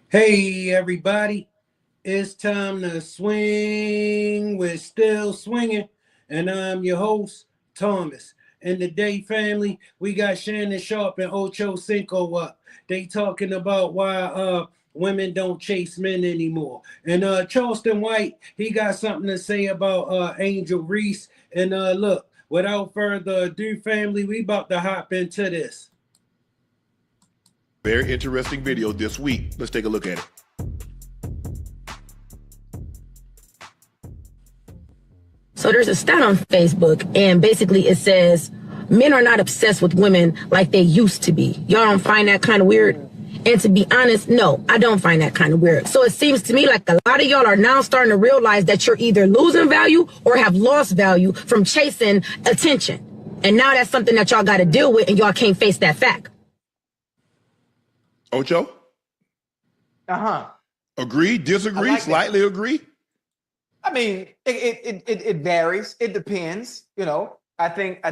Hey everybody, it's time to swing. We're still swinging, and I'm your host, Thomas. And today, family, we got Shannon Sharpe and Ocho Cinco up. They talking about why women don't chase men anymore. And Charlston White, he got something to say about Angel Reese. And look, without further ado, family, we about to hop into this. Very interesting video this week. Let's take a look at it. So there's a stat on Facebook, and basically it says men are not obsessed with women like they used to be. Y'all don't find that kind of weird? And to be honest, no, I don't find that kind of weird. So it seems to me like a lot of y'all are now starting to realize that you're either losing value or have lost value from chasing attention. And now that's something that y'all got to deal with, and y'all can't face that fact. Ocho? Agree, disagree, like slightly that. Agree? I mean, it varies. It depends. You know, I think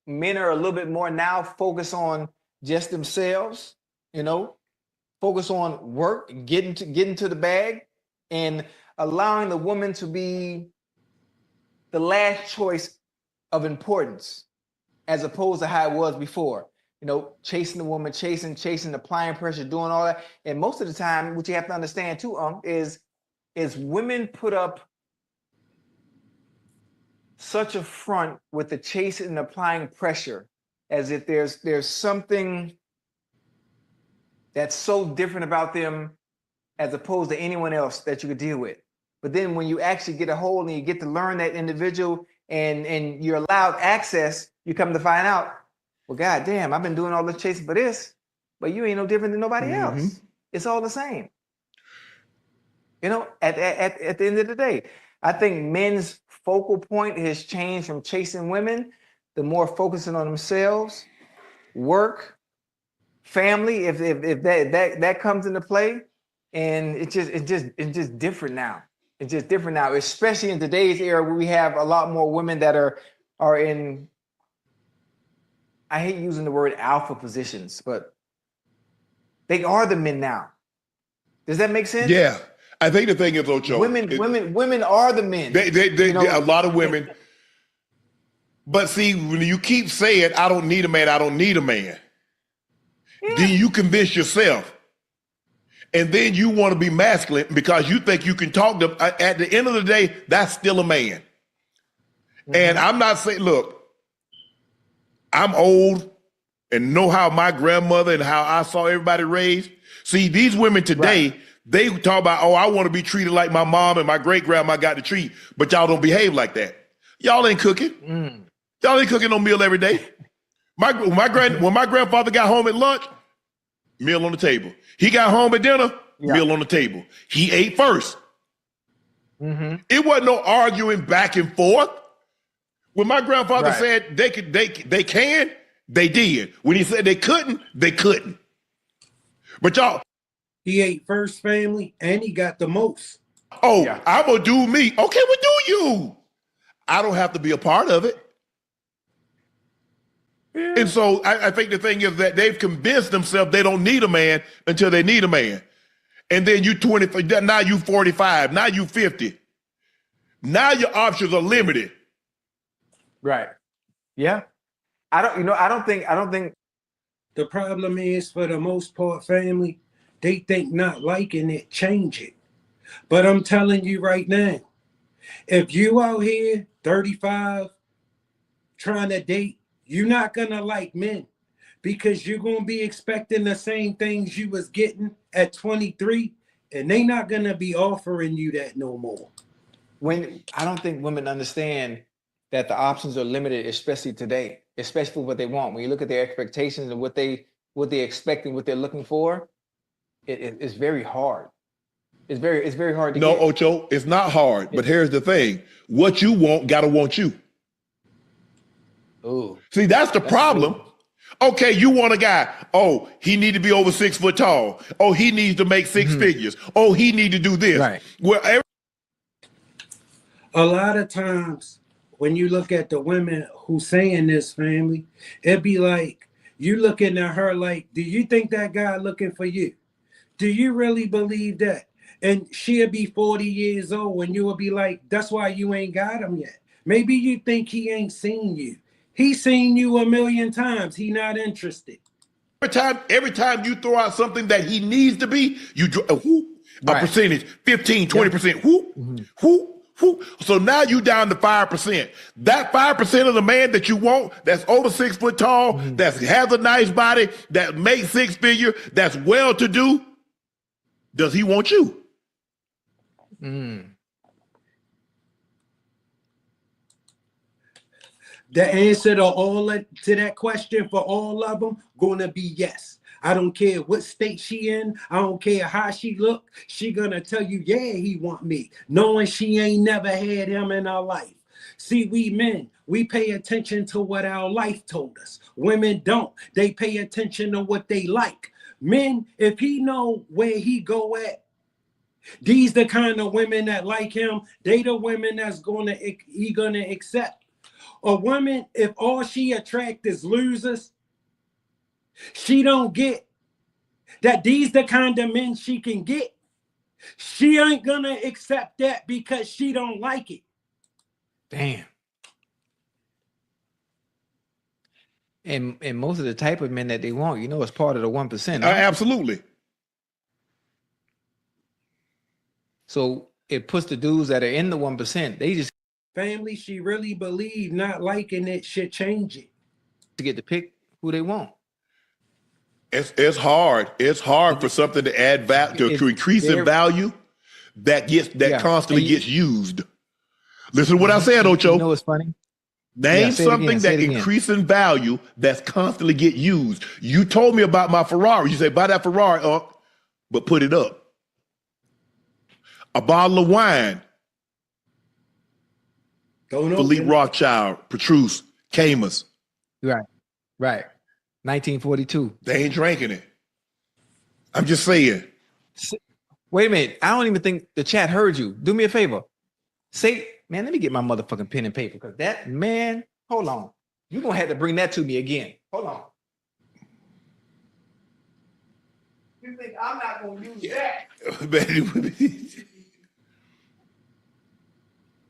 men are a little bit more now focused on just themselves, you know, focus on work, getting to the bag, and allowing the woman to be the last choice of importance, as opposed to how it was before. You know, chasing the woman, chasing, applying pressure, doing all that. And most of the time, what you have to understand too, is women put up such a front with the chasing and applying pressure, as if there's something that's so different about them as opposed to anyone else that you could deal with. But then when you actually get a hold and you get to learn that individual and you're allowed access, you come to find out, well, God damn, I've been doing all this chasing for this, but you ain't no different than nobody else. It's all the same. You know, at the end of the day, I think men's focal point has changed from chasing women to more focusing on themselves, work, family, if that comes into play, and it's just different now. It's just different now, especially in today's era where we have a lot more women that are in, I hate using the word alpha positions, but they are the men now. Does that make sense? Yeah. I think the thing is, Ocho, women are the men. They you know, a lot of women. But see, when you keep saying, I don't need a man, I don't need a man, then you convince yourself. And then you want to be masculine because you think you can talk to, at the end of the day, that's still a man. And I'm not saying, look, I'm old and know how my grandmother and how I saw everybody raised. See, these women today, they talk about, oh, I want to be treated like my mom and my great grandma got to treat, but y'all don't behave like that. Y'all ain't cooking. Y'all ain't cooking no meal every day. When my grandfather got home at lunch, meal on the table. He got home at dinner, meal on the table. He ate first. It wasn't no arguing back and forth. When my grandfather said they can, they did. When he said they couldn't, they couldn't. But y'all, he ate first, family, and he got the most. Oh, I'm gonna do me. Okay, well, do you? I don't have to be a part of it. And so I think the thing is that they've convinced themselves they don't need a man until they need a man. And then you 20, now you 45, now you 50. Now your options are limited. Right. Yeah. I don't think the problem is, for the most part, family, they think not liking it change it. But I'm telling you right now, if you out here 35 trying to date, you're not gonna like men, because you're gonna be expecting the same things you was getting at 23, and they not gonna be offering you that no more. I don't think women understand that the options are limited, especially today, especially for what they want. When you look at their expectations and what they expect and what they're looking for, it's very hard. It's very hard to No, get. Ocho, it's not hard. But here's the thing: what you want gotta want you. Ooh, See, that's the problem. Okay, you want a guy. Oh, he need to be over 6 foot tall. Oh, he needs to make six figures. Oh, he need to do this. Right. Well, A lot of times when you look at the women who saying this, family, it be like you looking at her like, do you think that guy looking for you? Do you really believe that? And she'll be 40 years old and you will be like, that's why you ain't got him yet.Maybe you think he ain't seen you. He's seen you a million times. He not interested. every time you throw out something that he needs to be, you a percentage, 15, 20%. So now you down to 5%. That 5% of the man that you want, that's over 6 foot tall, that has a nice body, that makes 6 figure, that's well to do, does he want you? The answer to that question for all of them gonna be yes. I don't care what state she in. I don't care how she look. She gonna tell you, yeah, he want me, knowing she ain't never had him in her life. See, we men, we pay attention to what our life told us. Women don't. They pay attention to what they like. Men, if he know where he go at, these the kind of women that like him. They the women that's he gonna accept. A woman, if all she attract is losers, she don't get that these the kind of men she can get. She ain't gonna accept that because she don't like it. Damn. And most of the type of men that they want, you know, it's part of the 1%. Huh? Absolutely. So it puts the dudes that are in the 1%, they just Family, she really believe not liking it should change it. get to pick who they want. It's hard. It's hard for something to add value, to increase in value that constantly gets used. Listen to what I said, Ocho. You know what's funny? Name something that increase in value that's constantly get used. You told me about my Ferrari. You say, buy that Ferrari, but put it up. A bottle of wine. Philippe Rothschild, Petrus, Camus. Right. 1942. They ain't drinking it. I'm just saying. Wait a minute. I don't even think the chat heard you. Do me a favor. Say, man, let me get my motherfucking pen and paper because that, man, hold on. You're going to have to bring that to me again. Hold on. You think I'm not going to use that?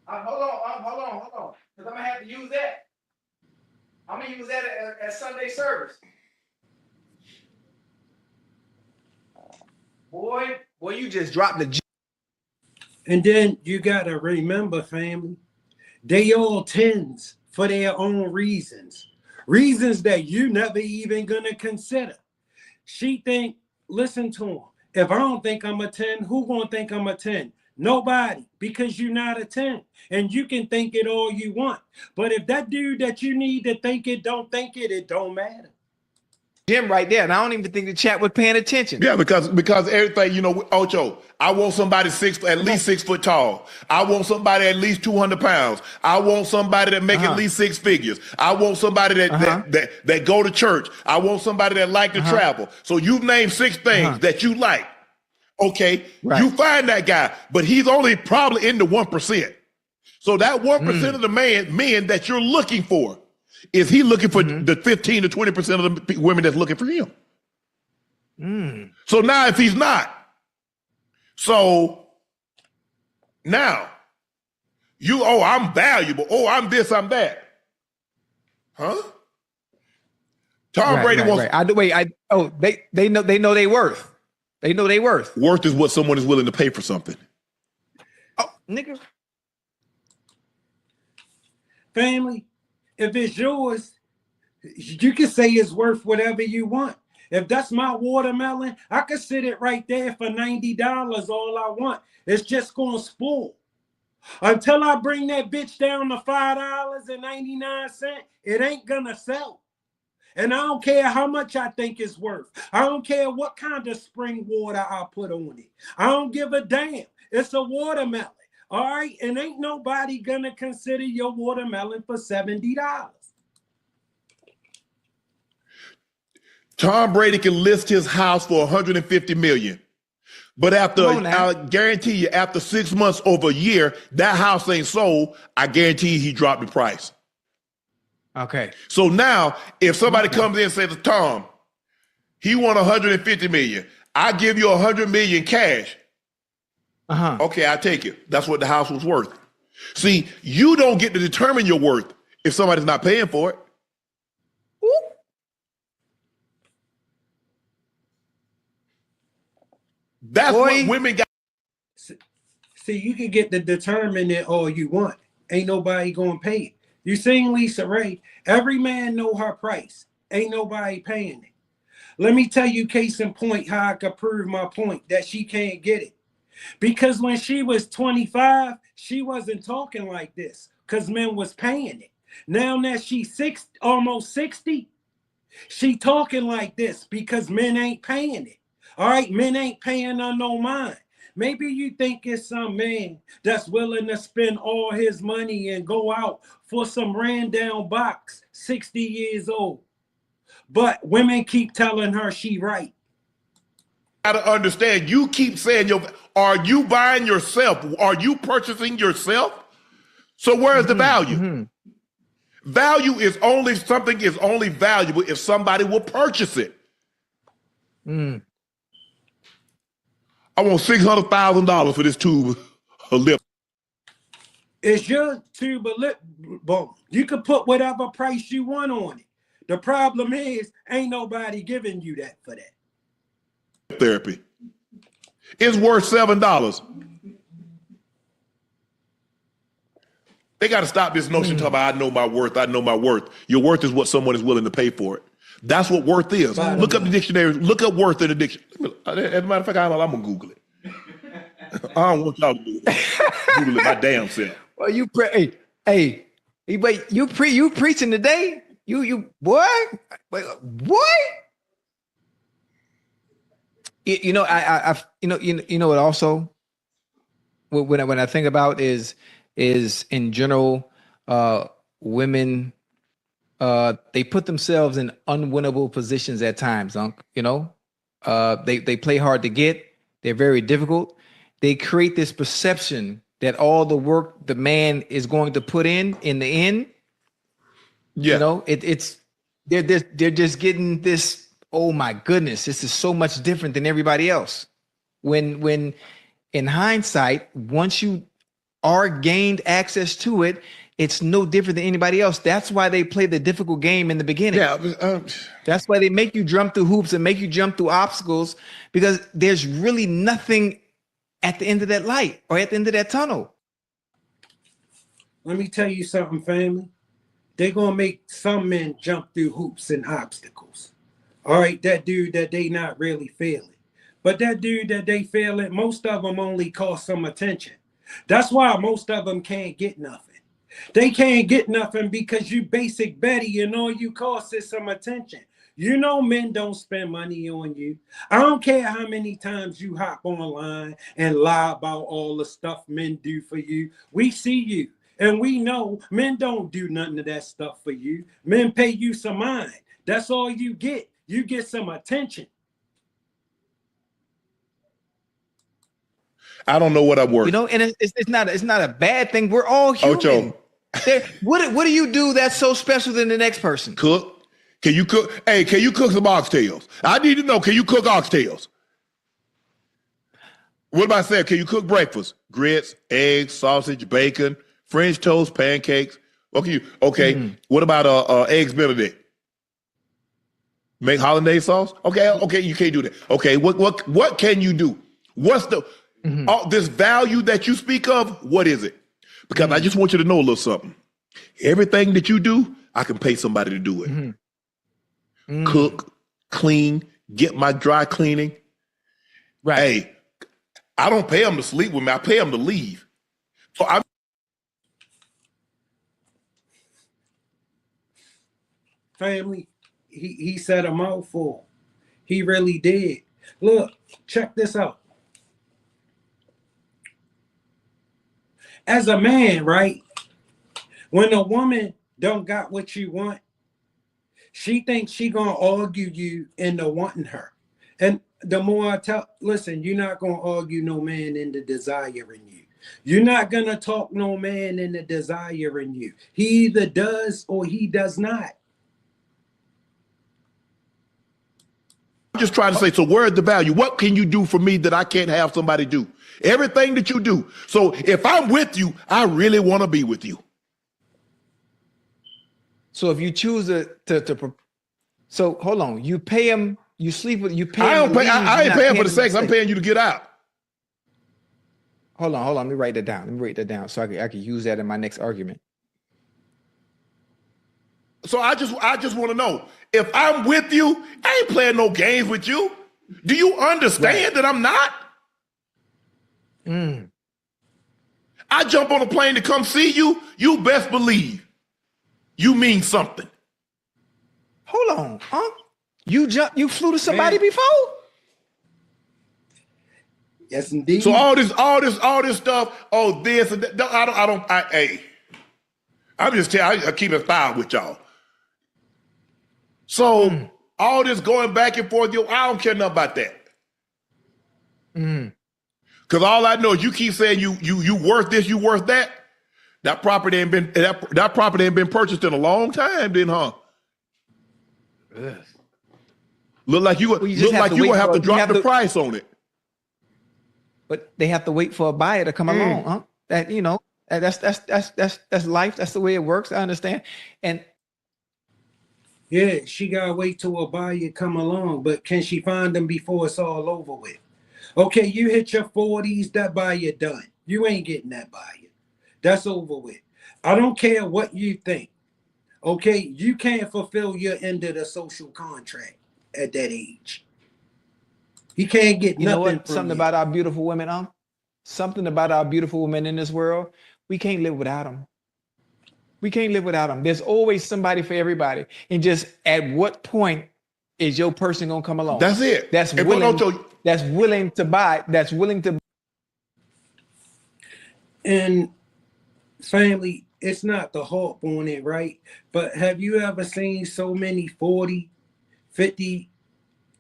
Hold on. Because I'm going to have to use that. I'm going to use that at Sunday service. Boy, you just dropped the G. And then you got to remember, family, they all tens for their own reasons. Reasons that you never even going to consider. She think, listen to him. If I don't think I'm a 10, who going to think I'm a 10? Nobody, because you're not a 10. And you can think it all you want. But if that dude that you need to think it don't think it, it don't matter. Jim right there, and I don't even think the chat was paying attention. Yeah, because everything, you know, Ocho, I want somebody at least 6 foot tall. I want somebody at least 200 pounds. I want somebody that make at least 6 figures. I want somebody that go to church. I want somebody that like to travel. So you've named 6 things that you like. Okay, you find that guy, but he's only probably in the 1%. So that 1% of the men that you're looking for, is he looking for the 15 to 20% of the women that's looking for him? So now if he's not, so now I'm valuable. Oh, I'm this, I'm that. Huh? Tom Brady wants. They know they worth. They know they worth. Worth is what someone is willing to pay for something. Oh, nigga. Family, if it's yours, you can say it's worth whatever you want. If that's my watermelon, I could sit it right there for $90 all I want. It's just going to spoil. Until I bring that bitch down to $5.99, it ain't gonna sell. And I don't care how much I think it's worth. I don't care what kind of spring water I put on it. I don't give a damn. It's a watermelon. All right. And ain't nobody gonna consider your watermelon for $70. Tom Brady can list his house for $150 million. But after, I guarantee you, after 6 months, over a year, that house ain't sold. I guarantee you he dropped the price. Okay. So now, if somebody comes in and says to Tom, he won $150 million, I give you $100 million cash. Okay, I take it. That's what the house was worth. See, you don't get to determine your worth if somebody's not paying for it. That's what women got. See, you can get to determine it all you want. Ain't nobody gonna pay it. You seen Lisa Ray? Every man know her price. Ain't nobody paying it. Let me tell you, case in point, how I could prove my point that she can't get it. Because when she was 25, she wasn't talking like this because men was paying it. Now that she's almost 60, she talking like this because men ain't paying it. All right, men ain't paying her no mind. Maybe you think it's some man that's willing to spend all his money and go out for some ran down box, 60 years old. But women keep telling her she right. Gotta understand, you keep saying, are you buying yourself? Are you purchasing yourself? So where's the value? Value is only, something is only valuable if somebody will purchase it. I want $600,000 for this tube of lip. It's your tube of lip balm. You can put whatever price you want on it. The problem is, ain't nobody giving you that for that. Therapy. It's worth $7. They got to stop this notion talking about, I know my worth, I know my worth. Your worth is what someone is willing to pay for it. That's what worth is. Look up the dictionary. Look up worth in the dictionary. As a matter of fact, I'm going to Google it. I don't want y'all to do it. Google it my damn self. Well, but you preaching today? You boy, you know, you know what also when I think about is in general, women, they put themselves in unwinnable positions at times. You know, they play hard to get. They're very difficult. They create this perception that all the work the man is going to put in the end, you know, they're just getting this. Oh my goodness, this is so much different than everybody else. When in hindsight, once you are gained access to it, it's no different than anybody else. That's why they play the difficult game in the beginning. That's why they make you jump through hoops and make you jump through obstacles, because there's really nothing at the end of that light or at the end of that tunnel. Let me tell you something, family. They're going to make some men jump through hoops and obstacles. All right, that dude that they not really feeling. But that dude that they feeling, most of them only cost some attention. That's why most of them can't get nothing. They can't get nothing because you basic Betty and all you cost is some attention. You know men don't spend money on you. I don't care how many times you hop online and lie about all the stuff men do for you. We see you. And we know men don't do nothing of that stuff for you. Men pay you some mind. That's all you get. You get some attention. I don't know what I'm worth. You know, and it's not a bad thing. We're all human. Ocho. What do you do that's so special than the next person? Cook. Can you cook? Hey, can you cook some oxtails? I need to know, can you cook oxtails? What about saying, can you cook breakfast? Grits, eggs, sausage, bacon, French toast, pancakes. Okay. What about eggs Benedict? Make hollandaise sauce? Okay, you can't do that. Okay, what can you do? What's the this value that you speak of? What is it? Because I just want you to know a little something. Everything that you do, I can pay somebody to do it. Cook, clean, get my dry cleaning. Right. Hey, I don't pay them to sleep with me. I pay them to leave. So I'm family, he said a mouthful. He really did. Look, check this out. As a man, right? When a woman don't got what you want, she thinks she gonna argue you into wanting her. And the more I tell, listen, you're not gonna argue no man into desiring you. You're not gonna talk no man into desiring you. He either does or he does not. I'm just trying to say, so where's the value? What can you do for me that I can't have somebody do? Everything that you do. So if I'm with you, I really want to be with you. So if you choose so hold on, you pay him, you sleep with, you pay him. I ain't paying for the sex. I'm paying you to get out. Hold on. Let me write that down. So I can use that in my next argument. So I just want to know, if I'm with you, I ain't playing no games with you. Do you understand that I'm not? I jump on a plane to come see you. You best believe you mean something. Hold on, huh? You flew to somebody before? Yes, indeed. So all this stuff, this and that. Hey, I'm just telling you, I keep it foul with y'all. So all this going back and forth, I don't care nothing about that. Because all I know is you keep saying you worth this, you worth that. That property ain't been purchased in a long time, then, huh? Ugh. Look like you gonna have to drop the price on it. But they have to wait for a buyer to come along, huh? That that's life. That's the way it works. I understand. And yeah, she gotta wait till a buyer come along, but can she find them before it's all over with? Okay, you hit your 40s, that buyer done. You ain't getting that buyer. That's over with. I don't care what you think. Okay, you can't fulfill your end of the social contract at that age. He can't get you know nothing what? from Something you. about our beautiful women, huh? Something about our beautiful women in this world. We can't live without them. We can't live without them. There's always somebody for everybody. And just at what point is your person gonna come along? That's it. That's willing to buy. That's willing to. And family, it's not the harp on it, right? But have you ever seen so many 40, 50,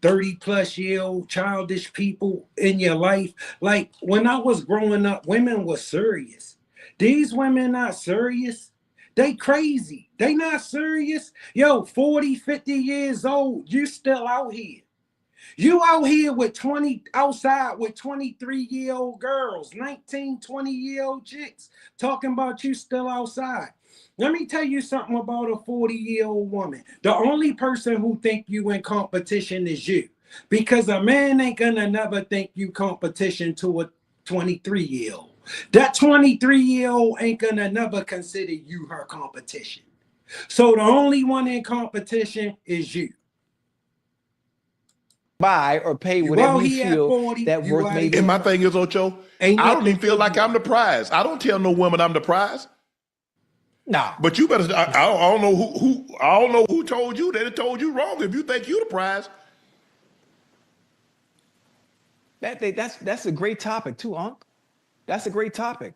30 plus year old childish people in your life? Like when I was growing up, women were serious. These women not serious. They crazy. They not serious. Yo, 40, 50 years old, you still out here. You out here with outside with 23-year-old girls, 19, 20-year-old chicks, talking about you still outside. Let me tell you something about a 40-year-old woman. The only person who think you in competition is you. Because a man ain't gonna never think you competition to a 23-year-old. That 23-year-old ain't gonna never consider you her competition. So the only one in competition is you. Buy or pay whatever you feel 40, that worth maybe. And my thing is, Ocho, I don't even feel like I'm the prize. I don't tell no woman I'm the prize. Nah. But you better. I don't know who told you. They told you wrong. If you think you the prize. That's a great topic too, Unc. That's a great topic.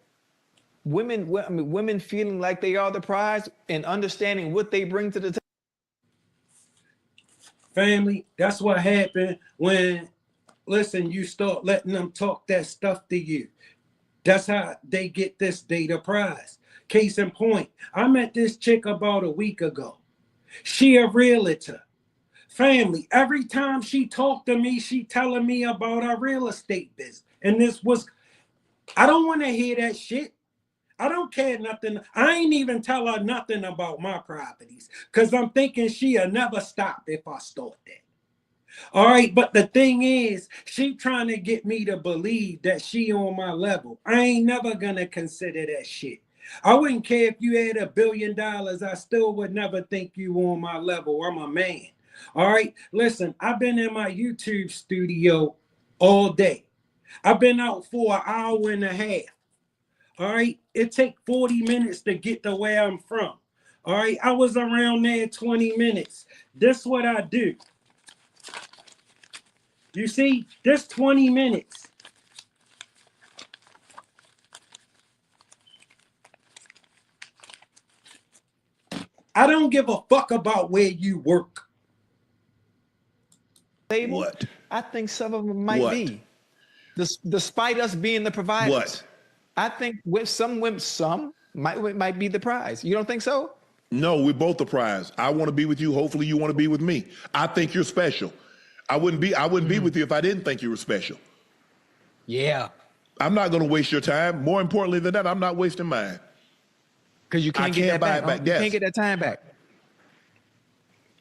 Women feeling like they are the prize and understanding what they bring to the table. Family, that's what happened when, listen, you start letting them talk that stuff to you. That's how they get this data prize. Case in point, I met this chick about a week ago. She a realtor. Family, every time she talked to me, she telling me about her real estate business. And I don't want to hear that shit. I don't care nothing. I ain't even tell her nothing about my properties because I'm thinking she'll never stop if I start that. All right, but the thing is, she trying to get me to believe that she on my level. I ain't never gonna consider that shit. I wouldn't care if you had $1 billion. I still would never think you on my level. I'm a man. All right, listen, I've been in my YouTube studio all day. I've been out for an hour and a half. All right, it takes 40 minutes to get to where I'm from. All right, I was around there 20 minutes. This what I do. You see, this 20 minutes. I don't give a fuck about where you work. What? I think some of them might be. Despite us being the providers. What? I think with some women, some might be the prize. You don't think so? No, we're both the prize. I want to be with you. Hopefully you want to be with me. I think you're special. I wouldn't be with you if I didn't think you were special. Yeah. I'm not going to waste your time. More importantly than that, I'm not wasting mine. Because you can't get that back. Back. You Yes. can't get that time back.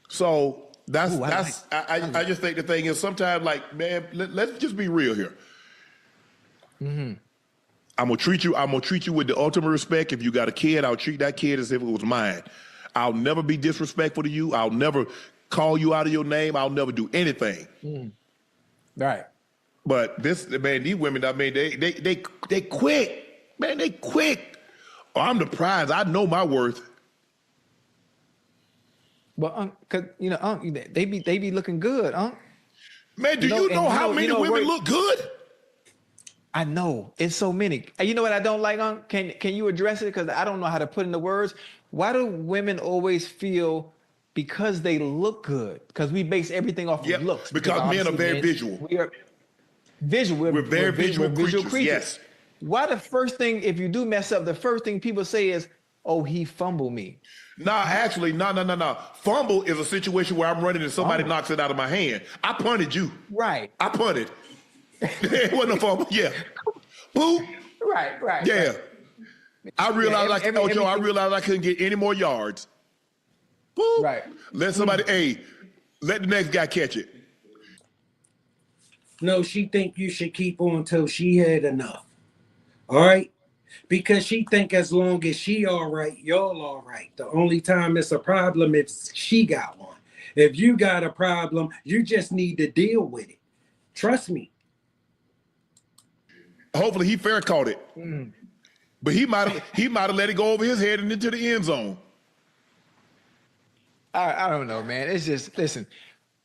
So I just think the thing is sometimes, like, man, let's just be real here. Mm-hmm. I'm gonna treat you with the ultimate respect. If you got a kid, I'll treat that kid as if it was mine. I'll never be disrespectful to you. I'll never call you out of your name. I'll never do anything. Right. But these women, I mean, they quick, man, they quick. Oh, I'm the prize. I know my worth. Well, cause they be looking good, Man, do you know how many women look good? I know it's so many. You know what I don't like, Can you address it? Because I don't know how to put into words. Why do women always feel because they look good? Because we base everything off of looks. Because men are very visual. We are visual. We're very visual creatures. Yes. Why the first thing, if you do mess up, the first thing people say is, "Oh, he fumbled me." Nah, actually, no. Fumble is a situation where I'm running and somebody knocks it out of my hand. I punted you. Right. I punted. It wasn't a fumble. Yeah. Boop. Right. Yeah. I realized I realized I couldn't get any more yards. Boop. Right. Let somebody, let the next guy catch it. No, she think you should keep on till she had enough. All right? Because she think as long as she all right, y'all all right. The only time it's a problem is she got one. If you got a problem, you just need to deal with it. Trust me. Hopefully he fair caught it. But he might have let it go over his head and into the end zone. I don't know, man. It's just, listen,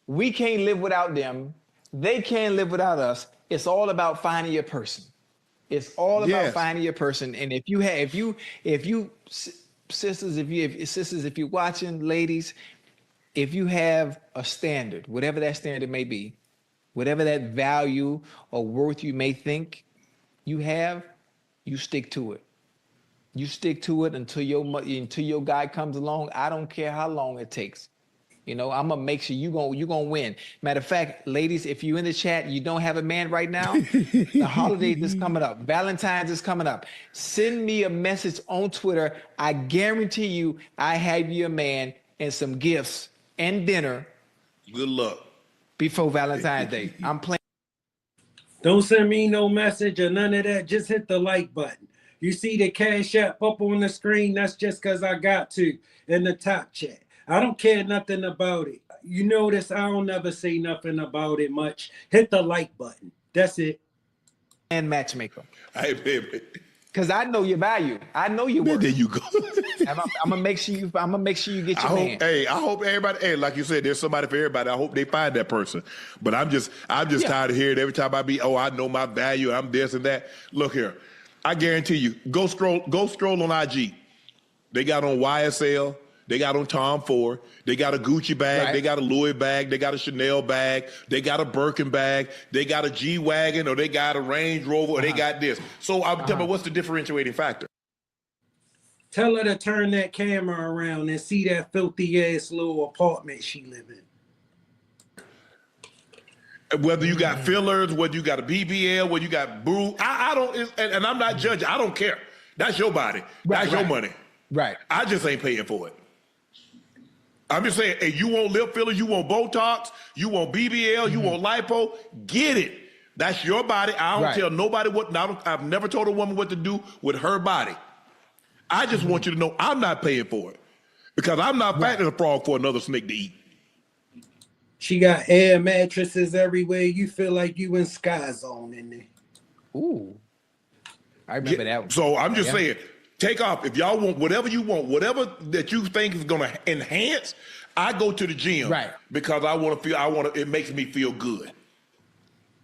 we can't live without them. They can't live without us. It's all about finding your person. It's all about finding your person. And if you sisters, if you're watching, ladies, if you have a standard, whatever that standard may be, whatever that value or worth you may think you have, you stick to it. You stick to it until your guy comes along. I don't care how long it takes. I'm gonna make sure you're gonna win. Matter of fact, ladies, if you're in the chat, you don't have a man right now, the holidays is coming up. Valentine's is coming up. Send me a message on Twitter. I guarantee you I have you a man and some gifts and dinner. Good luck. Before Valentine's Day. I'm playing. Don't send me no message or none of that. Just hit the like button. You see the Cash App up on the screen? That's just because I got to in the top chat. I don't care nothing about it. You notice I don't never say nothing about it much. Hit the like button. That's it. And matchmaker. Hey, baby. Because I know your value. I know your worth. There you go. I'm gonna make sure you get your man. I hope everybody, like you said, there's somebody for everybody. I hope they find that person. But I'm just tired of hearing every time I know my value, I'm this and that. Look here. I guarantee you, go stroll on IG. They got on YSL, they got on Tom Ford, they got a Gucci bag, they got a Louis bag, they got a Chanel bag, they got a Birkin bag, they got a G-Wagon, or they got a Range Rover, or they got this. So I'm telling you, what's the differentiating factor? Tell her to turn that camera around and see that filthy ass little apartment she live in. Whether you got fillers, whether you got a BBL, whether you got boo, I don't, and I'm not judging. I don't care. That's your body. That's your money. Right. I just ain't paying for it. I'm just saying, hey, you want lip fillers, you want Botox, you want BBL, you want lipo, get it. That's your body. I don't tell nobody what. I've never told a woman what to do with her body. I just want you to know I'm not paying for it because I'm not fattening a frog for another snake to eat. She got air mattresses everywhere. You feel like you in Sky Zone in there. Ooh. I remember that one. So I'm just saying, Take off. If y'all want whatever you want, whatever that you think is gonna enhance, I go to the gym. Right. Because it makes me feel good.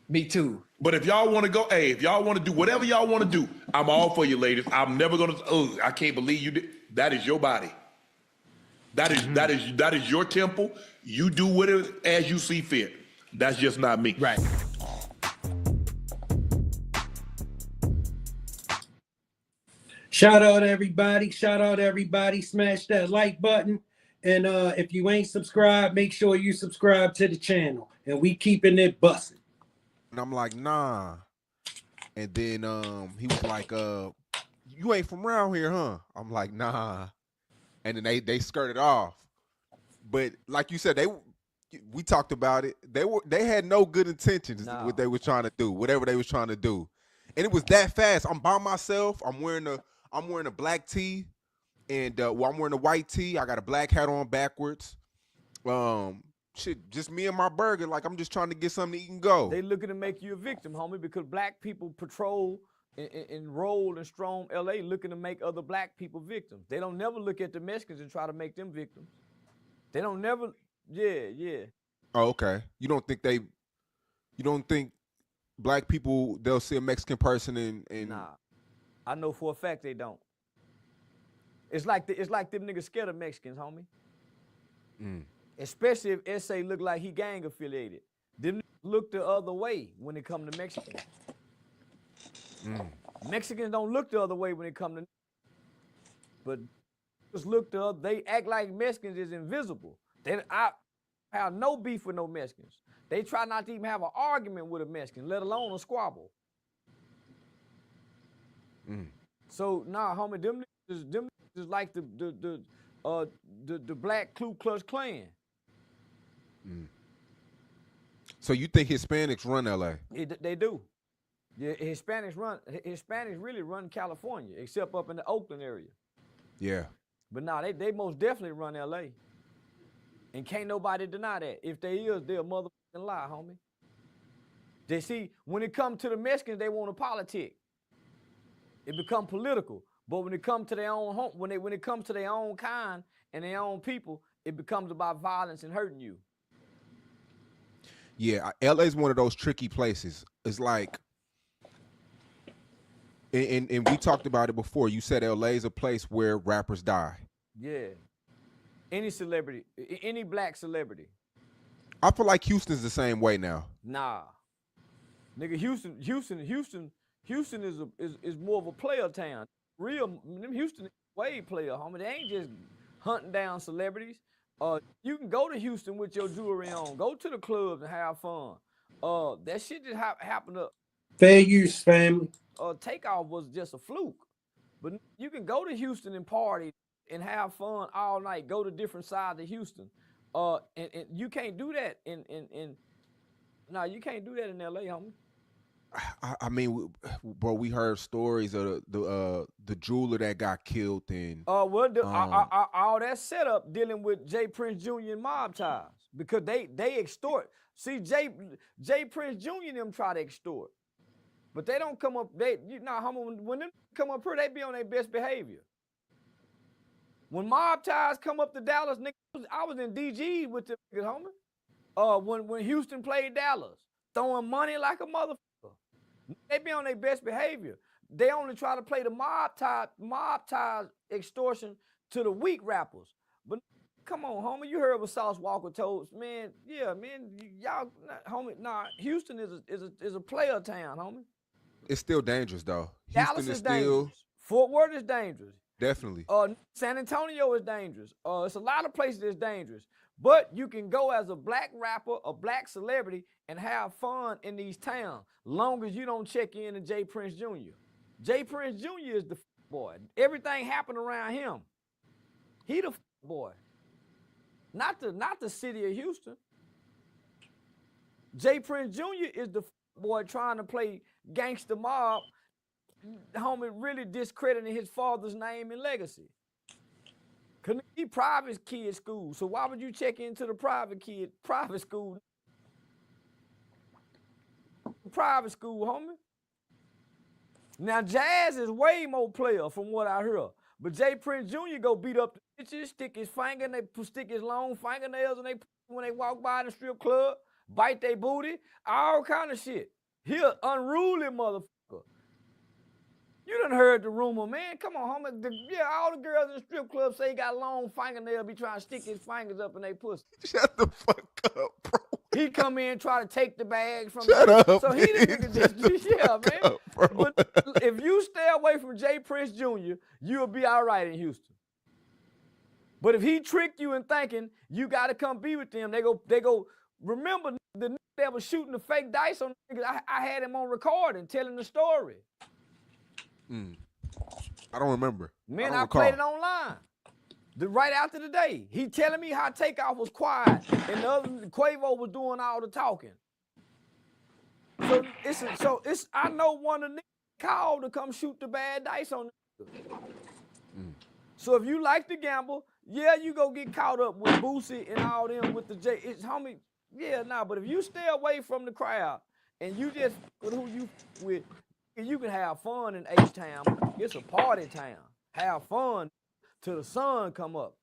Me too. But if y'all want to go, hey, if y'all want to do whatever y'all want to do, I'm all for you, ladies. I'm never gonna. Oh, I can't believe you did. That is your body. That is your temple. You do with it as you see fit. That's just not me. Right. Shout out everybody. Shout out everybody. Smash that like button. And if you ain't subscribed, make sure you subscribe to the channel. And we keeping it busting. And I'm like, nah. And then he was like, you ain't from around here, huh? I'm like, nah. And then they skirted off. But like you said, we talked about it. They had no good intentions with what they were trying to do, whatever they was trying to do. And it was that fast. I'm by myself. I'm wearing a black tee, and I'm wearing a white tee. I got a black hat on backwards. Shit, just me and my burger. Like, I'm just trying to get something to eat and go. They looking to make you a victim, homie, because black people patrol and roll and storm LA looking to make other black people victims. They don't never look at the Mexicans and try to make them victims. They don't never, yeah. Oh, okay. You don't think black people, they'll see a Mexican person and Nah, I know for a fact they don't. It's like them niggas scared of Mexicans, homie. Especially if SA look like he gang affiliated. Them look the other way when it come to Mexicans. Mexicans don't look the other way when it come to, but just look the other. They act like Mexicans is invisible. I have no beef with no Mexicans. They try not to even have an argument with a Mexican, let alone a squabble. So nah, homie, them niggas is like the black Ku Klux Klan. So you think Hispanics run LA? They do. Yeah, Hispanics really run California, except up in the Oakland area. Yeah. But nah, they most definitely run LA. And can't nobody deny that. If they is, they're a motherfucking lie, homie. They see, when it comes to the Mexicans, they want to politic. It become political. But when it comes to their own home, when it comes to their own kind and their own people, it becomes about violence and hurting you. Yeah, LA is one of those tricky places. It's like, and we talked about it before. You said LA is a place where rappers die. Yeah. Any celebrity, any black celebrity. I feel like Houston's the same way now. Nah. Nigga, Houston is more of a player town. Them Houston is way player, homie. They ain't just hunting down celebrities. You can go to Houston with your jewelry on. Go to the clubs and have fun. That shit just happened to. Fair use, family. Takeoff was just a fluke. But you can go to Houston and party and have fun all night. Go to different sides of Houston. And you can't do that you can't do that in LA, homie. I mean, bro, we heard stories of the jeweler that got killed and all that setup dealing with Jay Prince Jr. and mob ties because they extort. See, Jay Prince Jr. and them try to extort, but they don't come up. Homie, when them come up here, they be on their best behavior. When mob ties come up to Dallas, nigga, I was in DG with them niggas, homie. When Houston played Dallas, throwing money like a motherfucker. They be on their best behavior. They only try to play the mob ties extortion to the weak rappers. But come on, homie, you heard what Sauce Walker told, man. Yeah, man, y'all, homie. Nah, Houston is a player town, homie. It's still dangerous though. Dallas Houston is dangerous. Still Fort Worth is dangerous. Definitely. San Antonio is dangerous. It's a lot of places that's dangerous. But you can go as a black rapper, a black celebrity, and have fun in these towns, long as you don't check in to Jay Prince Jr. Jay Prince Jr. is the boy. Everything happened around him. He the boy. Not the city of Houston. Jay Prince Jr. is the boy trying to play gangster mob, homie, really discrediting his father's name and legacy. Cause he private kid school, so why would you check into the private school? Private school, homie. Now Jazz is way more player from what I hear. But Jay Prince Jr. go beat up the bitches, stick his finger, and they stick his long fingernails, and they when they walk by in the strip club, bite their booty, all kind of shit. He an unruly motherfucker. You done heard the rumor, man. Come on, homie. All the girls in the strip club say he got long fingernails, be trying to stick his fingers up in their pussy. Shut the fuck up, bro. He come in and try to take the bags from Shut them. up, So he the nigga just, yeah, man. up, bro. But if you stay away from Jay Prince Jr., you'll be all right in Houston. But if he tricked you in thinking you got to come be with them, they go. Remember the nigga that was shooting the fake dice on the niggas? I had him on recording telling the story. I don't remember. Man, I played it online. Right after the day, he telling me how Takeoff was quiet and the other Quavo was doing all the talking. So it's I know one of the niggas called to come shoot the bad dice on the niggas. So if you like to gamble, yeah, you go get caught up with Boosie and all them with the J. It's homie, yeah, nah. But if you stay away from the crowd and you just with who you with, you can have fun in H-Town. It's a party town. Have fun till the sun come up.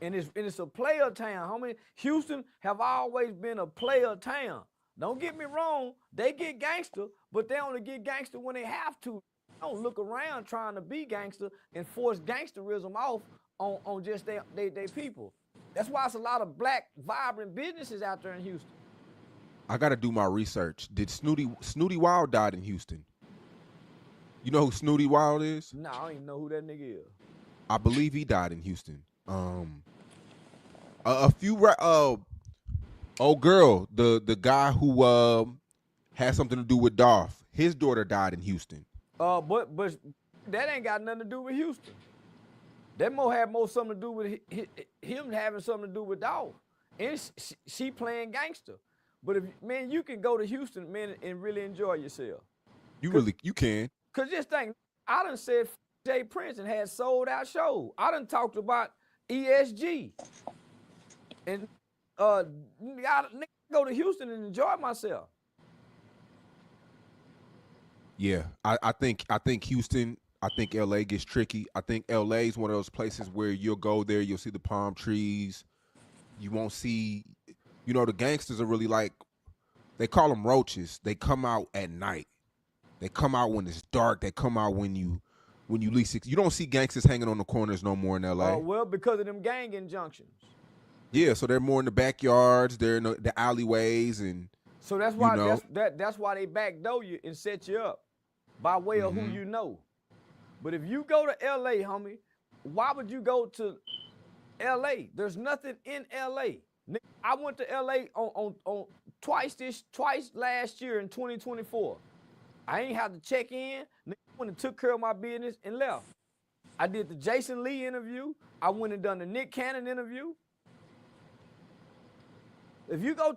And it's a player town. Homie, Houston have always been a player town. Don't get me wrong, they get gangster, but they only get gangster when they have to. Don't look around trying to be gangster and force gangsterism off on just they people. That's why it's a lot of black, vibrant businesses out there in Houston. I got to do my research. Did Snooty Wild died in Houston? You know who Snooty Wild is? Nah, I don't even know who that nigga is. I believe he died in Houston. Old girl, the guy who had something to do with Dolph, his daughter died in Houston. But that ain't got nothing to do with Houston. That had more something to do with him having something to do with Dolph. And she playing gangster. But man, you can go to Houston, man, and really enjoy yourself. You can. Cause just think, I done said Jay Prince and had sold out shows. I done talked about ESG. And I go to Houston and enjoy myself. Yeah, I think Houston, I think LA gets tricky. I think LA is one of those places where you'll go there, you'll see the palm trees. You won't see, the gangsters are really like, they call them roaches. They come out at night. They come out when it's dark. They come out when you least. You don't see gangsters hanging on the corners no more in LA. Well, because of them gang injunctions. Yeah, so they're more in the backyards. They're in the alleyways, and so that's why that's why they backdoor you and set you up by way of who you know. But if you go to LA, homie, why would you go to LA? There's nothing in LA. I went to LA on twice last year in 2024. I ain't had to check in. I went and took care of my business and left. I did the Jason Lee interview. I went and done the Nick Cannon interview. If you going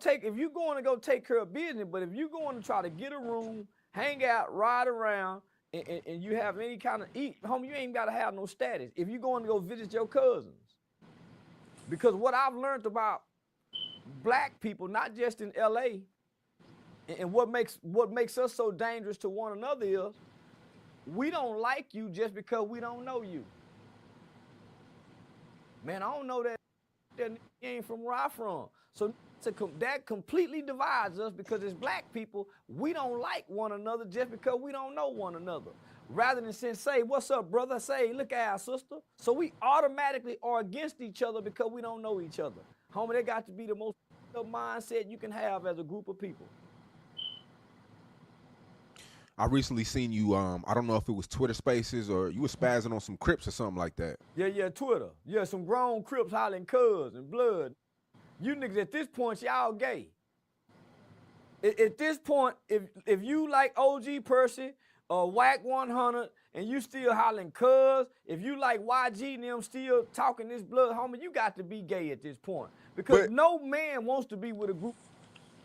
to go take care of business, but if you going to try to get a room, hang out, ride around, and you have any kind of eat, homie, you ain't got to have no status. If you going to go visit your cousins. Because what I've learned about black people, not just in LA, and what makes us so dangerous to one another is we don't like you just because we don't know you. Man, I don't know that ain't from where I'm from. So that completely divides us because as black people, we don't like one another just because we don't know one another. Rather than say, what's up, brother? Say, look at our sister. So we automatically are against each other because we don't know each other. Homie, that got to be the most mindset you can have as a group of people. I recently seen you, I don't know if it was Twitter Spaces or you were spazzing on some Crips or something like that. Yeah, Twitter. Yeah, some grown Crips hollering cuz and blood. You niggas at this point, y'all gay. At this point, if you like OG Percy or Whack 100 and you still hollering cuz, if you like YG and them still talking this blood, homie, you got to be gay at this point. Because no man wants to be with a group,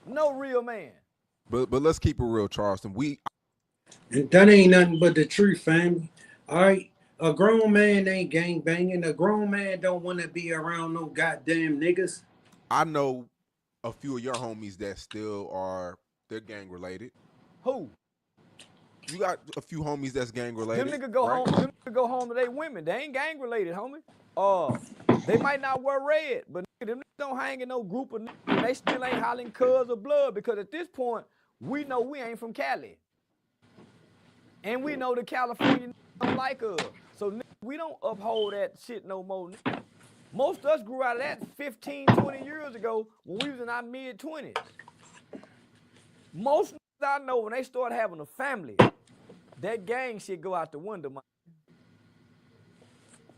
no real man. But let's keep it real, Charleston. That ain't nothing but the truth, family. All right, a grown man ain't gang banging. A grown man don't want to be around no goddamn niggas. I know a few of your homies that still they're gang related. Who? You got a few homies that's gang related. Them niggas go right? home. Them niggas go home to their women. They ain't gang related, homie. They might not wear red, but them niggas don't hang in no group of niggas. And they still ain't hollering cuz or blood because at this point we know we ain't from Cali, and we know the California niggas don't like us. So we don't uphold that shit no more. Most of us grew out of that 15, 20 years ago when we was in our mid-20s. Most niggas I know when they start having a family, that gang shit go out the window, man.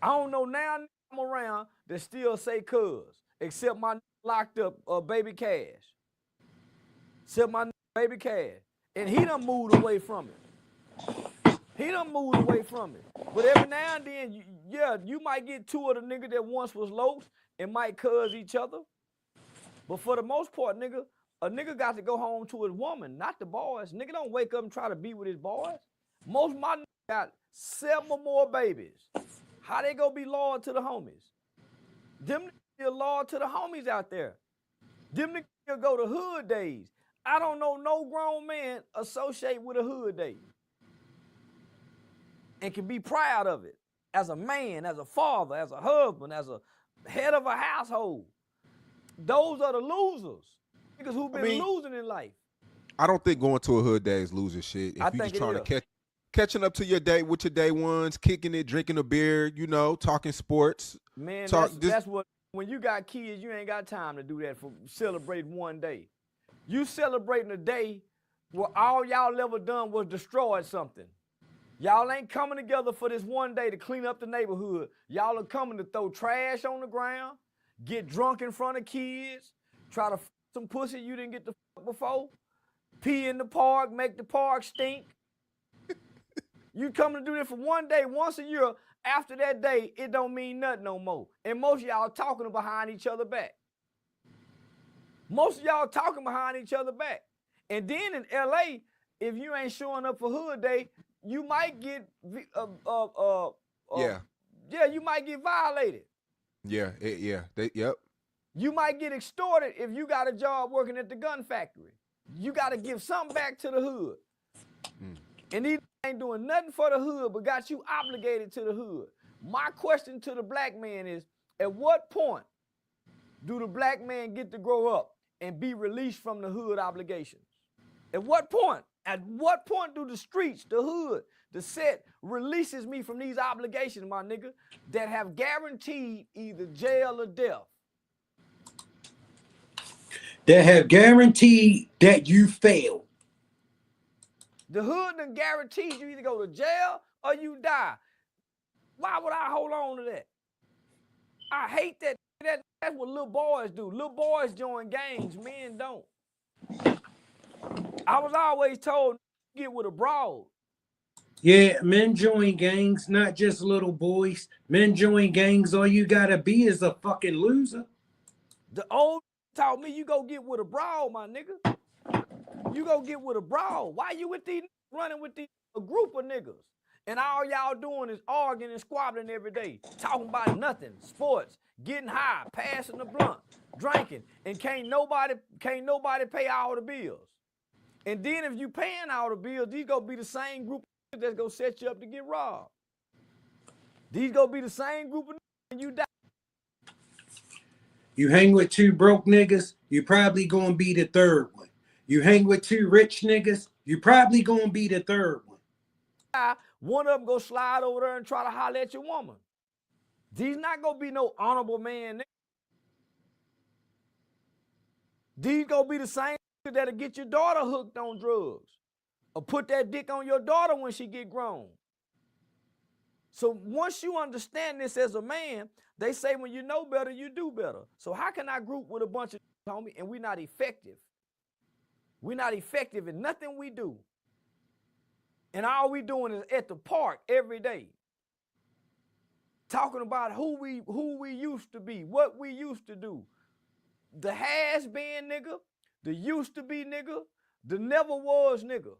I don't know now I'm around that still say cuz, except my locked up Baby Cash. Except my Baby Cash. And he done moved away from it. He done moved away from it. But every now and then, you might get two of the niggas that once was low and might cuz each other. But for the most part, a nigga got to go home to his woman, not the boys. Nigga don't wake up and try to be with his boys. Most of my niggas got 7 or more babies. How they gonna be loyal to the homies? Them niggas are loyal to the homies out there. Them niggas go to hood days. I don't know no grown man associate with a hood day and can be proud of it as a man, as a father, as a husband, as a head of a household. Those are the losers. Niggas who been losing in life. I don't think going to a hood day is losing shit. If you just trying to catching up to your day with your day ones, kicking it, drinking a beer, talking sports. Man, that's what, when you got kids, you ain't got time to do that for celebrating one day. You celebrating a day where all y'all ever done was destroy something. Y'all ain't coming together for this one day to clean up the neighborhood. Y'all are coming to throw trash on the ground, get drunk in front of kids, try to some pussy you didn't get to fuck before, pee in the park, make the park stink. You coming to do this for one day, once a year. After that day, it don't mean nothing no more. And most of y'all talking behind each other back. Most of y'all talking behind each other back. And then in LA, if you ain't showing up for hood day, you might get you might get violated. Yep. You might get extorted if you got a job working at the gun factory. You got to give something back to the hood. And these ain't doing nothing for the hood but got you obligated to the hood. My question to the black man is, at what point do the black man get to grow up and be released from the hood obligations? At what point? At what point do the streets, the hood, the set releases me from these obligations, my nigga, that have guaranteed either jail or death? That have guaranteed that you fail. The hood done guaranteed you either go to jail or you die. Why would I hold on to that? I hate that. That's what little boys do. Little boys join gangs, men don't. I was always told, get with a broad. Yeah, men join gangs, not just little boys. Men join gangs, all you gotta be is a fucking loser. The old taught me you go get with a broad, my nigga. You go get with a broad. Why you with these running with a group of niggas? And all y'all doing is arguing and squabbling every day, talking about nothing, sports, getting high, passing the blunt, drinking, and can't nobody pay all the bills. And then if you paying all the bills, these gonna be the same group of niggas that's gonna set you up to get robbed. These gonna be the same group of niggas when you die. You hang with 2 broke niggas, you probably gonna be the 3rd one. You hang with 2 rich niggas, you probably gonna be the 3rd one. One of them go slide over there and try to holler at your woman. These not gonna be no honorable man. These gonna be the same that'll get your daughter hooked on drugs or put that dick on your daughter when she get grown. So once you understand this as a man, they say when you know better, you do better. So how can I group with a bunch of homie and we're not effective? We're not effective in nothing we do. And all we doing is at the park every day. Talking about who we used to be, what we used to do. The has been nigga, the used to be nigga, the never was nigga.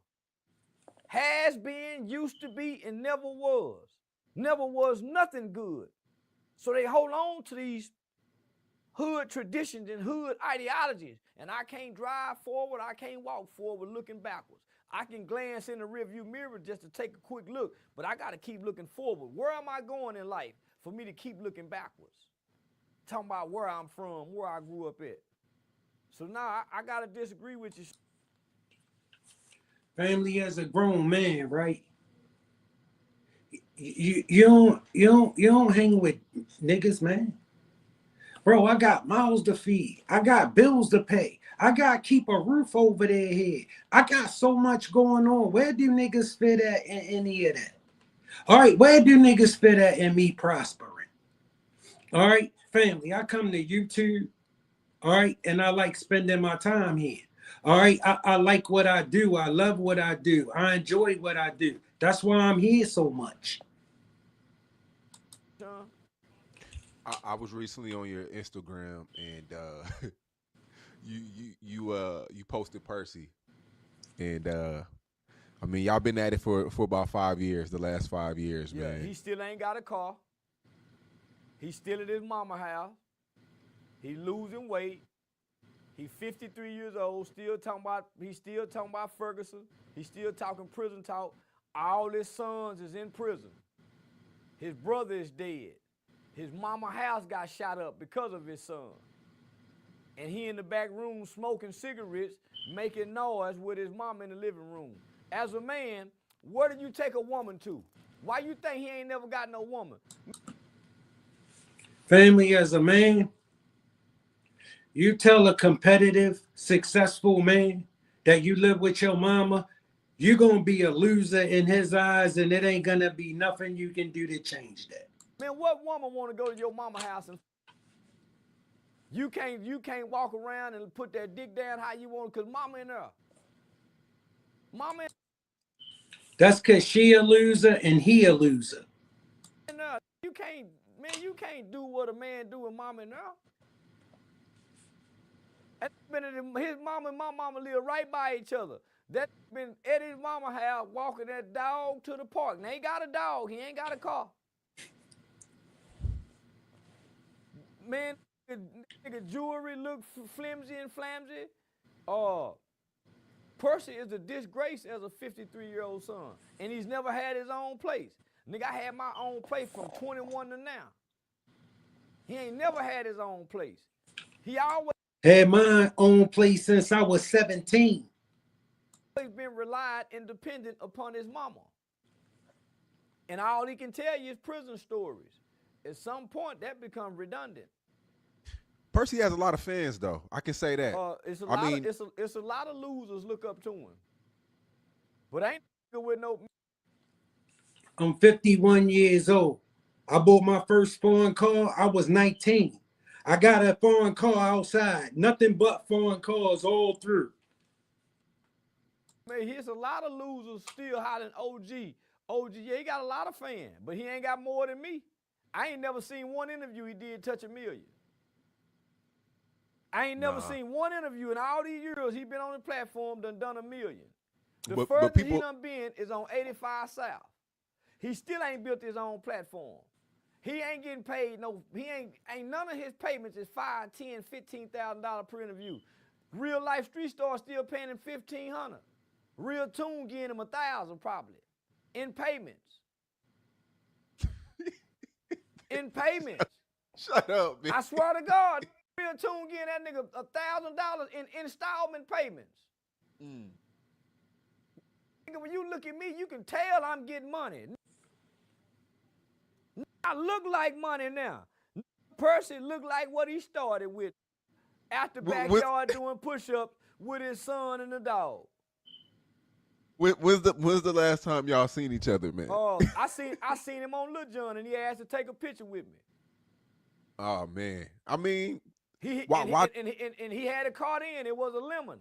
Has been, used to be, and never was. Never was nothing good. So they hold on to these hood traditions and hood ideologies. And I can't drive forward, I can't walk forward looking backwards. I can glance in the rearview mirror just to take a quick look, but I got to keep looking forward. Where am I going in life for me to keep looking backwards? Talking about where I'm from, where I grew up at. So now I got to disagree with you. Family, as a grown man, right? You don't hang with niggas, man. Bro, I got mouths to feed. I got bills to pay. I got to keep a roof over their head. I got so much going on. Where do niggas fit at in any of that? All right, where do niggas fit at in me prospering? All right, family, I come to YouTube, all right, and I like spending my time here. All right, I like what I do. I love what I do. I enjoy what I do. That's why I'm here so much. I was recently on your Instagram and you posted Percy, and I mean y'all been at it for about 5 years, the last 5 years, Yeah, man. he still ain't got a car. He's still at his mama house. He losing weight. He's 53 years old, he's still talking about Ferguson. He's still talking prison talk. All his sons is in prison. His brother is dead. His mama house got shot up because of his son. And he in the back room smoking cigarettes, making noise with his mama in the living room. As a man, where did you take a woman to? Why you think he ain't never got no woman? Family, as a man, you tell a competitive, successful man that you live with your mama, you're going to be a loser in his eyes, and it ain't going to be nothing you can do to change that. Man, what woman want to go to your mama house and you can't walk around and put that dick down how you want because mama in there. Mama That's because she a loser and he a loser. in there. You can't do what a man do with mama in there. His mama and my mama live right by each other. That been Eddie's mama house walking that dog to the park. And they ain't got a dog. He ain't got a car. Man, nigga jewelry look flimsy and flamsy. Percy is a disgrace as a 53-year-old son. And he's never had his own place. Nigga, I had my own place from 21 to now. He ain't never had his own place. He always had my own place since I was 17. Been relied and dependent upon his mama. And all he can tell you is prison stories. At some point, that becomes redundant. Percy has a lot of fans, though. I can say that. It's a lot of losers look up to him. But ain't with no. I'm 51 years old. I bought my first foreign car. I was 19. I got a foreign car outside. Nothing but foreign cars all through. Man, here's a lot of losers still hollering OG. OG, yeah, he got a lot of fans, but he ain't got more than me. I ain't never seen one interview he did touch 1 million. I ain't never seen one interview in all these years he been on the platform done 1 million. The furthest he done been is on 85 South. He still ain't built his own platform. He ain't getting paid ain't none of his payments is $5,000, $10,000, $15,000 per interview. Real life street stars still paying him $1,500. Real Tune getting him $1,000 probably in payments. In payments. Shut up, man. I swear to God, Real Tune getting that nigga $1,000 in installment payments. Nigga, when you look at me, you can tell I'm getting money. I look like money now. Percy look like what he started with. Out the backyard doing push-ups with his son and the dog. When's the last time y'all seen each other, man? I seen him on Lil Jon and he asked to take a picture with me. Oh man, I mean, he had a car in. It was a lemon.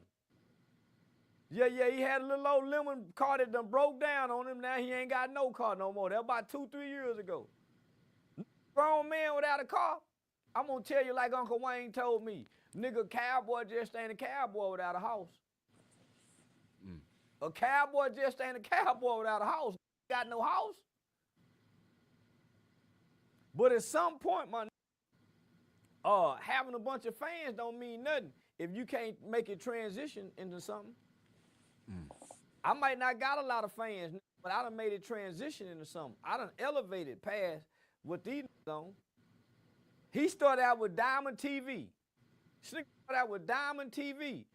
Yeah, he had a little old lemon car that done broke down on him. Now he ain't got no car no more. That was about 2-3 years ago. Grown man without a car. I'm gonna tell you like Uncle Wayne told me. Nigga, cowboy just ain't a cowboy without a house. A cowboy just ain't a cowboy without a house. Got no house. But at some point, having a bunch of fans don't mean nothing if you can't make it transition into something. I might not got a lot of fans, but I done made it transition into something. I done elevated past what these on. He started out with Diamond TV. Slick started out with Diamond TV.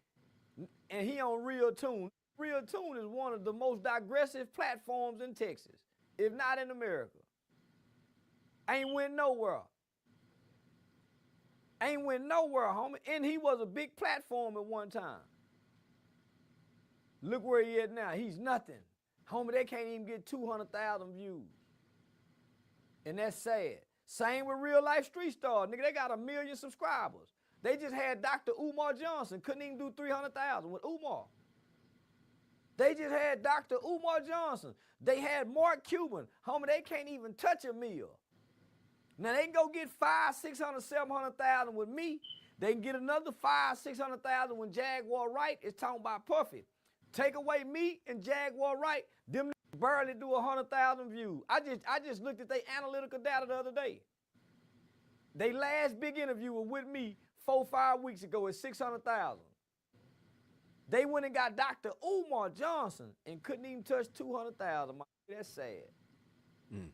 And he on Real Tune. Real Tune is one of the most digressive platforms in Texas, if not in America. Ain't went nowhere. Ain't went nowhere, homie. And he was a big platform at one time. Look where he is now. He's nothing. Homie, they can't even get 200,000 views. And that's sad. Same with Real Life Street Stars. Nigga, they got 1 million subscribers. They just had Dr. Umar Johnson. Couldn't even do 300,000 with Umar. They just had Dr. Umar Johnson. They had Mark Cuban. Homie, they can't even touch a meal. Now they can go get 500, 600, 700,000 with me. They can get another 500, 600,000 when Jaguar Wright is talking about Puffy. Take away me and Jaguar Wright, them barely do 100,000 views. I just looked at their analytical data the other day. They last big interview was with me 4 or 5 weeks ago at 600,000. They went and got Dr. Umar Johnson and couldn't even touch 200,000. That's sad. Mm.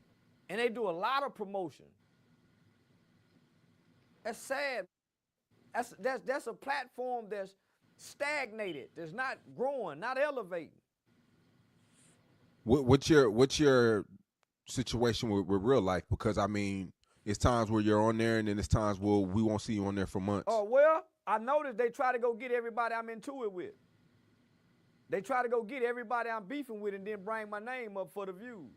And they do a lot of promotion. That's sad. That's a platform that's stagnated. That's not growing, not elevating. What's your situation with real life? Because I mean, it's times where you're on there, and then it's times where we won't see you on there for months. Oh well, I noticed they try to go get everybody I'm into it with. They try to go get everybody I'm beefing with, and then bring my name up for the views.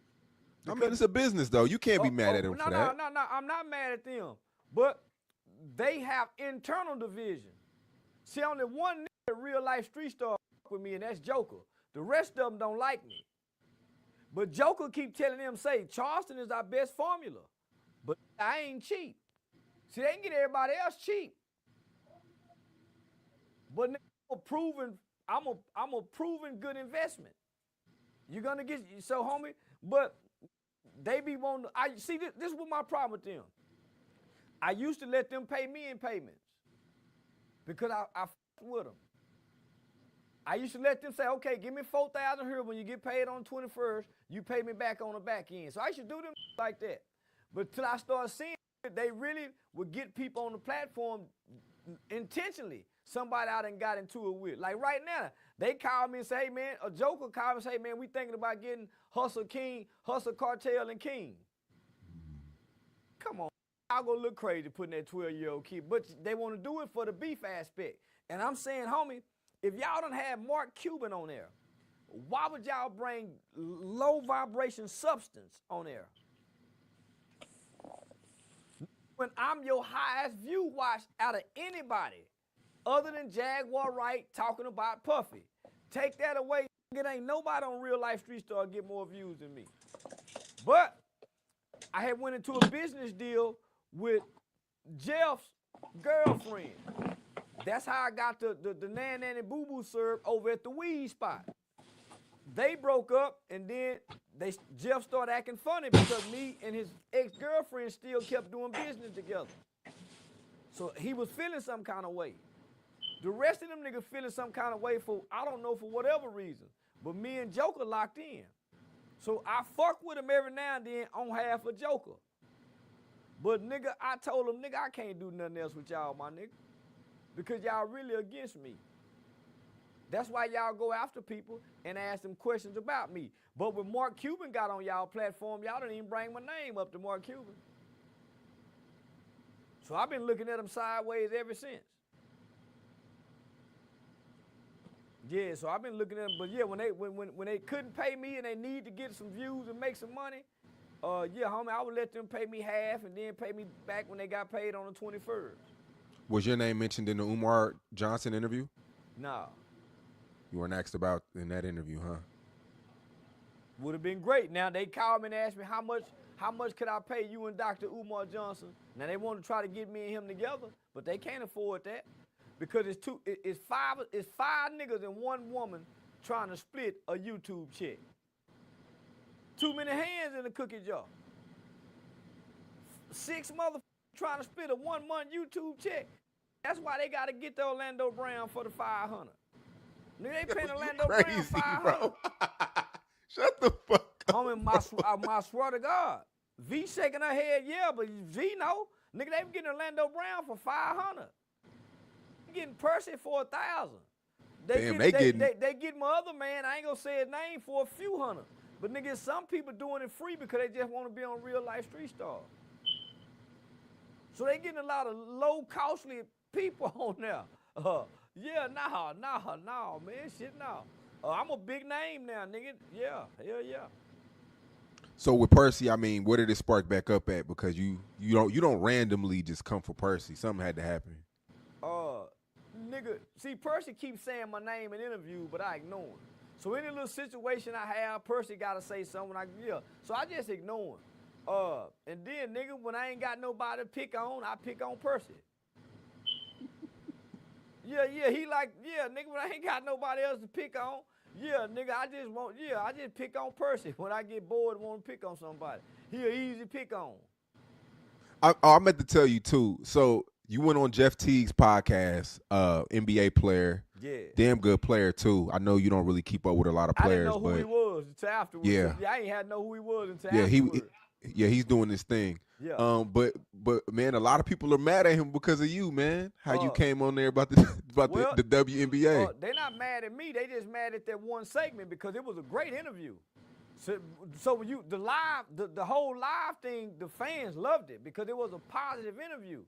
I mean, it's a business though. You can't be mad at them for that. No. I'm not mad at them, but they have internal division. See, only one nigga Real Life Street Star with me, and that's Joker. The rest of them don't like me. But Joker keep telling them, say, Charlston is our best formula. But I ain't cheap. See, they can get everybody else cheap. But I'm a proven good investment. You're gonna get, so homie, but they be wanting to, I see this was my problem with them. I used to let them pay me in payments because I with them. I used to let them say, okay, give me 4,000 here. When you get paid on the 21st, you pay me back on the back end. So I used to do them like that. But till I started seeing it, they really would get people on the platform intentionally. Somebody I done got into it with. Like right now, they call me and say, hey man, a Joker called me and say, hey man, we thinking about getting Hustle King, Hustle Cartel and King. Come on. I'll go look crazy putting that 12-year-old kid, but they want to do it for the beef aspect. And I'm saying, homie, if y'all done have Mark Cuban on there, why would y'all bring low vibration substance on there? When I'm your highest view watch out of anybody other than Jaguar Wright talking about Puffy. Take that away, it ain't nobody on Real Life Street Star get more views than me. But I had went into a business deal with Jeff's girlfriend. That's how I got the Nan Nan and Boo Boo served over at the weed spot. They broke up, and then Jeff started acting funny because me and his ex-girlfriend still kept doing business together. So he was feeling some kind of way. The rest of them niggas feeling some kind of way for, I don't know, for whatever reason. But me and Joker locked in. So I fuck with him every now and then on half a Joker. But nigga, I told him, nigga, I can't do nothing else with y'all, my nigga. Because y'all really against me. That's why y'all go after people and ask them questions about me. But when Mark Cuban got on y'all platform, y'all didn't even bring my name up to Mark Cuban. So I've been looking at him sideways ever since. Yeah, so I've been looking at them, but yeah, when they couldn't pay me and they need to get some views and make some money, yeah, homie, I would let them pay me half and then pay me back when they got paid on the 21st. Was your name mentioned in the Umar Johnson interview? No. You weren't asked about in that interview, huh? Would have been great. Now they called me and asked me how much could I pay you and Dr. Umar Johnson. Now they want to try to get me and him together, but they can't afford that. Because it's five niggas and one woman trying to split a YouTube check. Too many hands in the cookie jar. 6 motherfuckers trying to split a 1-month YouTube check. That's why they got to get the Orlando Brown for the 500. Nigga, they paying Orlando Brown Crazy, 500. bro. Shut the fuck up. Homie, my swear to God. V shaking her head, yeah, but V know. Nigga, they getting Orlando Brown for 500. They getting Percy for 1,000. Damn, they get my other man, I ain't gonna say his name, for a few hundred. But nigga, some people doing it free because they just want to be on Real Life Street Stars. So they getting a lot of low costly people on there. Yeah, nah, man, shit, nah. I'm a big name now, nigga. Yeah, hell yeah. So with Percy, I mean, where did it spark back up at? Because you don't randomly just come for Percy. Something had to happen. Nigga, see, Percy keeps saying my name in interviews, but I ignore him. So any little situation I have, Percy gotta say something. So I just ignore him. And then, nigga, when I ain't got nobody to pick on, I pick on Percy. Yeah, he like, yeah, nigga, when I ain't got nobody else to pick on, yeah, nigga, I just pick on Percy when I get bored and want to pick on somebody. He an easy pick on. I meant to tell you too. So you went on Jeff Teague's podcast, NBA player. Yeah. Damn good player too. I know you don't really keep up with a lot of players, I didn't know who he was until afterwards. Yeah. I ain't had to know who he was until afterwards. Yeah, he's doing this thing. Yeah. But man, a lot of people are mad at him because of you, man. How you came on there about the WNBA. They're not mad at me. They just mad at that one segment because it was a great interview. So when the whole live thing, the fans loved it because it was a positive interview.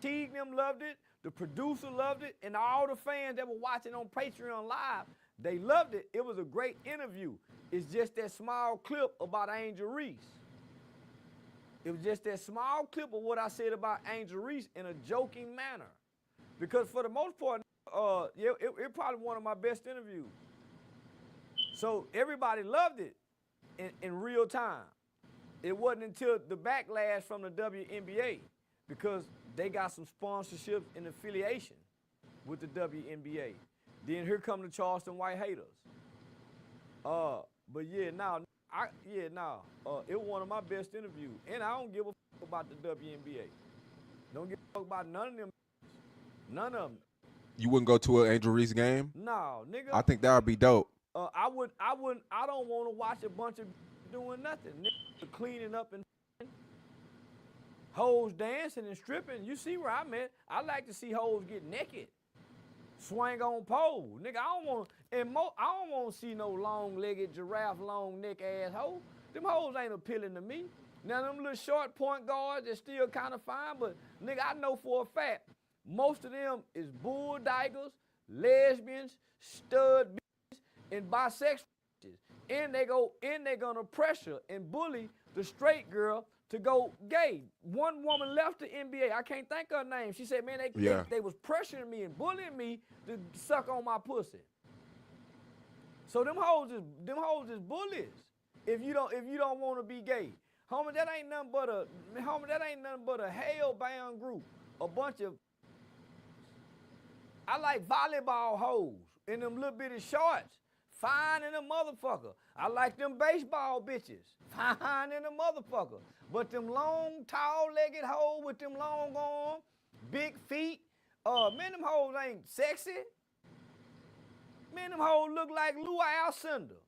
Teague them loved it, the producer loved it, and all the fans that were watching on Patreon Live, they loved it. It was a great interview. It's just that small clip about Angel Reese. It was just that small clip of what I said about Angel Reese in a joking manner. Because for the most part, it probably one of my best interviews. So everybody loved it in real time. It wasn't until the backlash from the WNBA, because they got some sponsorship and affiliation with the WNBA. Then here come the Charlston White haters. But yeah, it was one of my best interviews. And I don't give a fuck about the WNBA. Don't give a fuck about none of them. None of them. You wouldn't go to an Angel Reese game? No, nigga. I think that would be dope. I don't want to watch a bunch of doing nothing. Nigga cleaning up and hoes dancing and stripping. You see where I'm at. I like to see hoes get naked. Swing on pole. Nigga, I don't want to see no long-legged, giraffe, long-neck ass hoe. Them hoes ain't appealing to me. Now, them little short point guards, they're still kind of fine, but nigga, I know for a fact, most of them is bull daggers, lesbians, stud bitches, and bisexual bitches. And they gonna pressure and bully the straight girl to go gay. One woman left the NBA. I can't think of her name. She said, man, they was pressuring me and bullying me to suck on my pussy. So them hoes is bullies. If you don't want to be gay. Homie, that ain't nothing but a hell-bound group. A bunch of, I like volleyball hoes in them little bitty shorts. Fine in a motherfucker. I like them baseball bitches. Fine in a motherfucker. But them long, tall-legged hoes with them long arms, big feet, man, them hoes ain't sexy. Man, them hoes look like Lou Alcindor.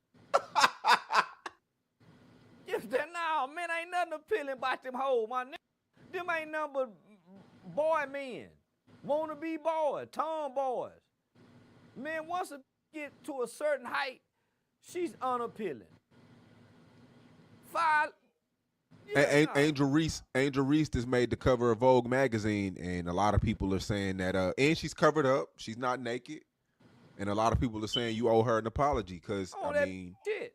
Nah, man, ain't nothing appealing about them hoes, my nigga. Them ain't nothing but boy men. Wanna be boys, tomboys. Man, once a get to a certain height, she's unappealing. Angel Reese has made the cover of Vogue magazine, and a lot of people are saying that and she's covered up, she's not naked, and a lot of people are saying you owe her an apology because shit.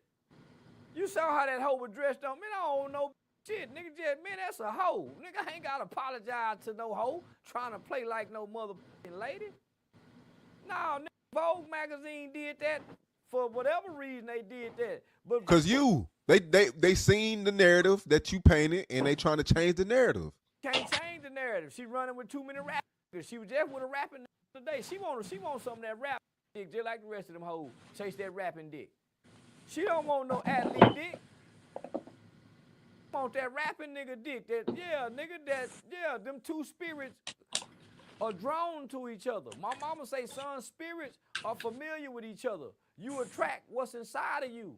You saw how that hoe was dressed on. Man, I don't know shit, nigga. Man, that's a hoe. Nigga, I ain't gotta apologize to no hoe trying to play like no motherfucking lady. No, nigga, Vogue magazine did that for whatever reason they did that. But because they seen the narrative that you painted and they trying to change the narrative. Can't change the narrative. She running with too many rappers. She was just with a rapping today. She wants some of that rap dick just like the rest of them hoes. Chase that rapping dick. She don't want no athlete dick. Want that rapping nigga dick. Them two spirits are drawn to each other. My mama say son spirits are familiar with each other. You attract what's inside of you.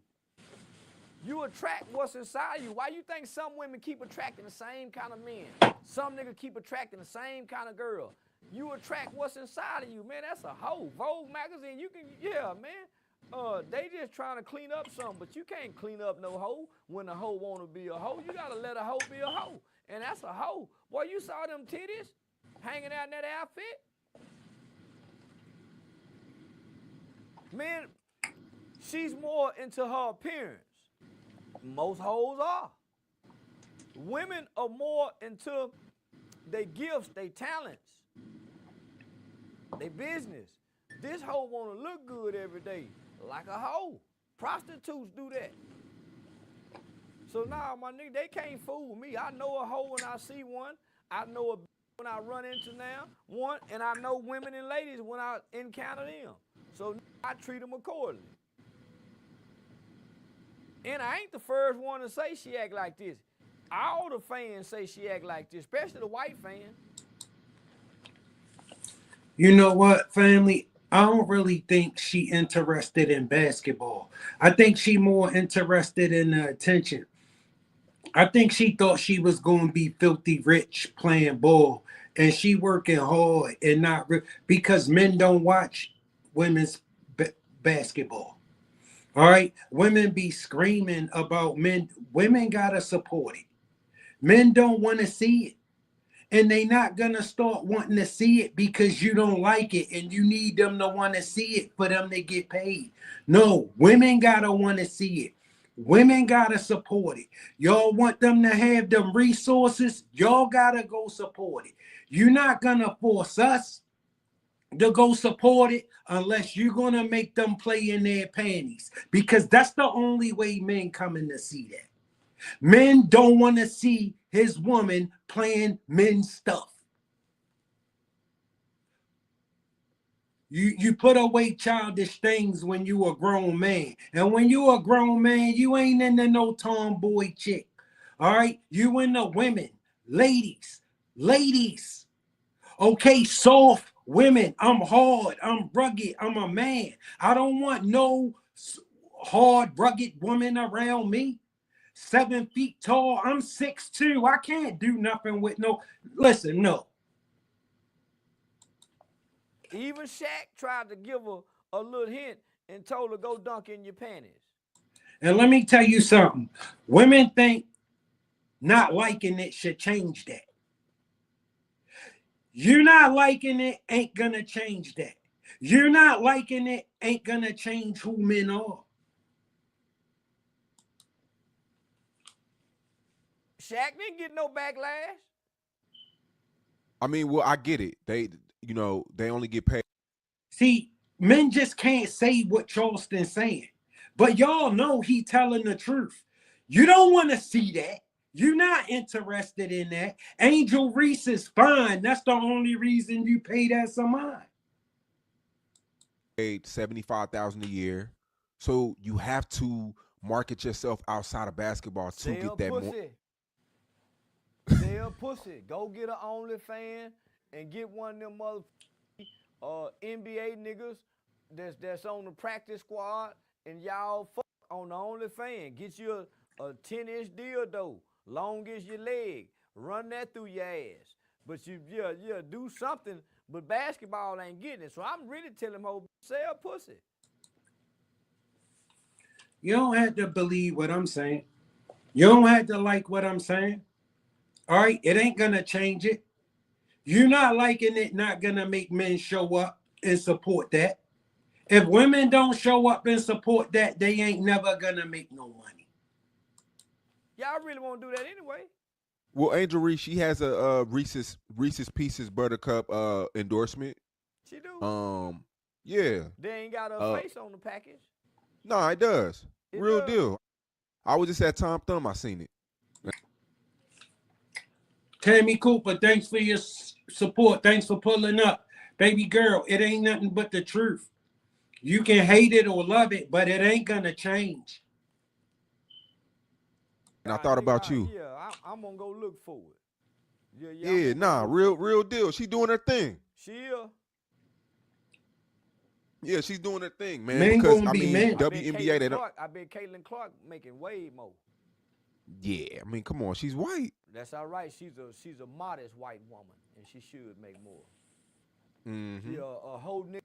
You attract what's inside of you. Why you think some women keep attracting the same kind of men? Some niggas keep attracting the same kind of girl. You attract what's inside of you, man. That's a hoe. Vogue magazine, you can, yeah, man. They just trying to clean up something, but you can't clean up no hoe when a hoe want to be a hoe. You got to let a hoe be a hoe. And that's a hoe. Boy, you saw them titties hanging out in that outfit? Man, she's more into her appearance. Most hoes are. Women are more into their gifts, their talents, their business. This hoe want to look good every day, like a hoe. Prostitutes do that. So now, my nigga, they can't fool me. I know a hoe when I see one. I know a when I run into one, and I know women and ladies when I encounter them. So I treat them accordingly. And I ain't the first one to say she act like this. All the fans say she act like this, especially the white fans. You know what, family? I don't really think she interested in basketball. I think she more interested in the attention. I think she thought she was going to be filthy rich playing ball, and she working hard and not because men don't watch women's basketball. All right, women be screaming about men. Women gotta support it. Men don't want to see it, and they not gonna start wanting to see it because you don't like it, and you need them to want to see it for them to get paid. No, women gotta want to see it. Women gotta support it. Y'all want them to have them resources, y'all gotta go support it. You're not gonna force us to go support it unless you're gonna make them play in their panties, because that's the only way men coming to see that. Men don't want to see his woman playing men's stuff. You put away childish things when you a grown man. And when you a grown man, you ain't into no tomboy chick. All right? You into women. Ladies. Okay, soft women. I'm hard. I'm rugged. I'm a man. I don't want no hard, rugged woman around me. 7 feet tall. I'm 6'2". I can't do nothing with no. Listen, no. Even Shaq tried to give her a little hint and told her go dunk in your panties. And let me tell you something. Women think not liking it should change that. You're not liking it ain't gonna change that. You're not liking it ain't gonna change who men are. Shaq didn't get no backlash. I mean, well, I get it. They only get paid. See, men just can't say what Charlston's saying. But y'all know he telling the truth. You don't want to see that. You're not interested in that. Angel Reese is fine. That's the only reason you pay that some mind. Paid $75,000 a year, so you have to market yourself outside of basketball to get that more. Sell pussy. Go get an OnlyFans and get one of them mother NBA niggas that's on the practice squad, and y'all fuck on the OnlyFans. Get you a 10-inch dildo, long as your leg. Run that through your ass. But you do something, but basketball ain't getting it. So I'm really telling them, sell pussy. You don't have to believe what I'm saying. You don't have to like what I'm saying. All right, it ain't gonna change it. You're not liking it, not gonna make men show up and support that. If women don't show up and support that, they ain't never gonna make no money. Y'all really want to do that anyway? Well, Angel Reese, she has a Reese's Pieces Buttercup endorsement. She do. Yeah. They ain't got a face on the package. No, it does. It Real does. deal. I was just at Tom Thumb. I seen it. Tammy Cooper, thanks for your support. Thanks for pulling up. Baby girl, it ain't nothing but the truth. You can hate it or love it, but it ain't gonna change. And I thought about you. Yeah, I'm gonna go look for it. Yeah, real deal. She doing her thing. She'll. Yeah, she's doing her thing, man. Men Because gonna I be mean, men. WNBA, they don't. I bet Caitlin Clark making way more. Yeah, I mean, come on, she's white. That's all right. She's a modest white woman, and she should make more. Mm-hmm. Yeah, a whole nigga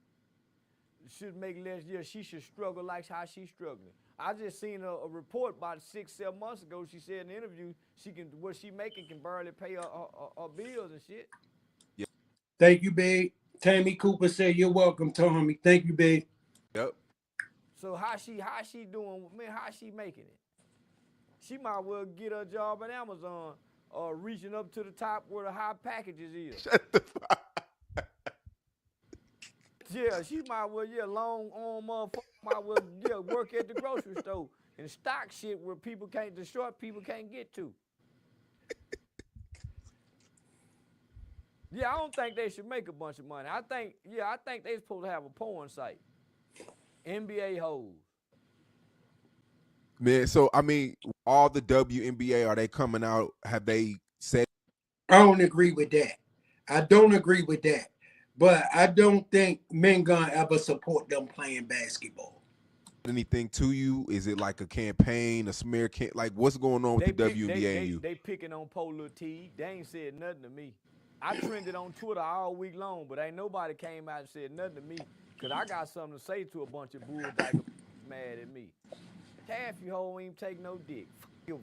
should make less. Yeah, she should struggle like how she's struggling. I just seen a report about 6-7 months ago. She said in an interview what she making can barely pay her bills and shit. Yeah. Thank you, babe. Tammy Cooper said you're welcome, Tommy. Thank you, babe. Yep. So how she doing? Man, how she making it? She might well get her job at Amazon, reaching up to the top where the high packages is. Shut the fuck. Yeah, she might well, long arm motherfucker might well, work at the grocery store and stock shit where the short people can't get to. Yeah, I don't think they should make a bunch of money. I think they supposed to have a porn site. NBA hoes. Man, so I mean, all the WNBA, are they coming out? Have they said? I don't agree with that. I don't agree with that. But I don't think men gonna ever support them playing basketball. Anything to you? Is it like a campaign, a smear campaign? Like, what's going on with the WNBA and you? They picking on Polar T. They ain't said nothing to me. I trended on Twitter all week long, but ain't nobody came out and said nothing to me because I got something to say to a bunch of bullbaggers mad at me. Half you hoe ain't take no dick. You.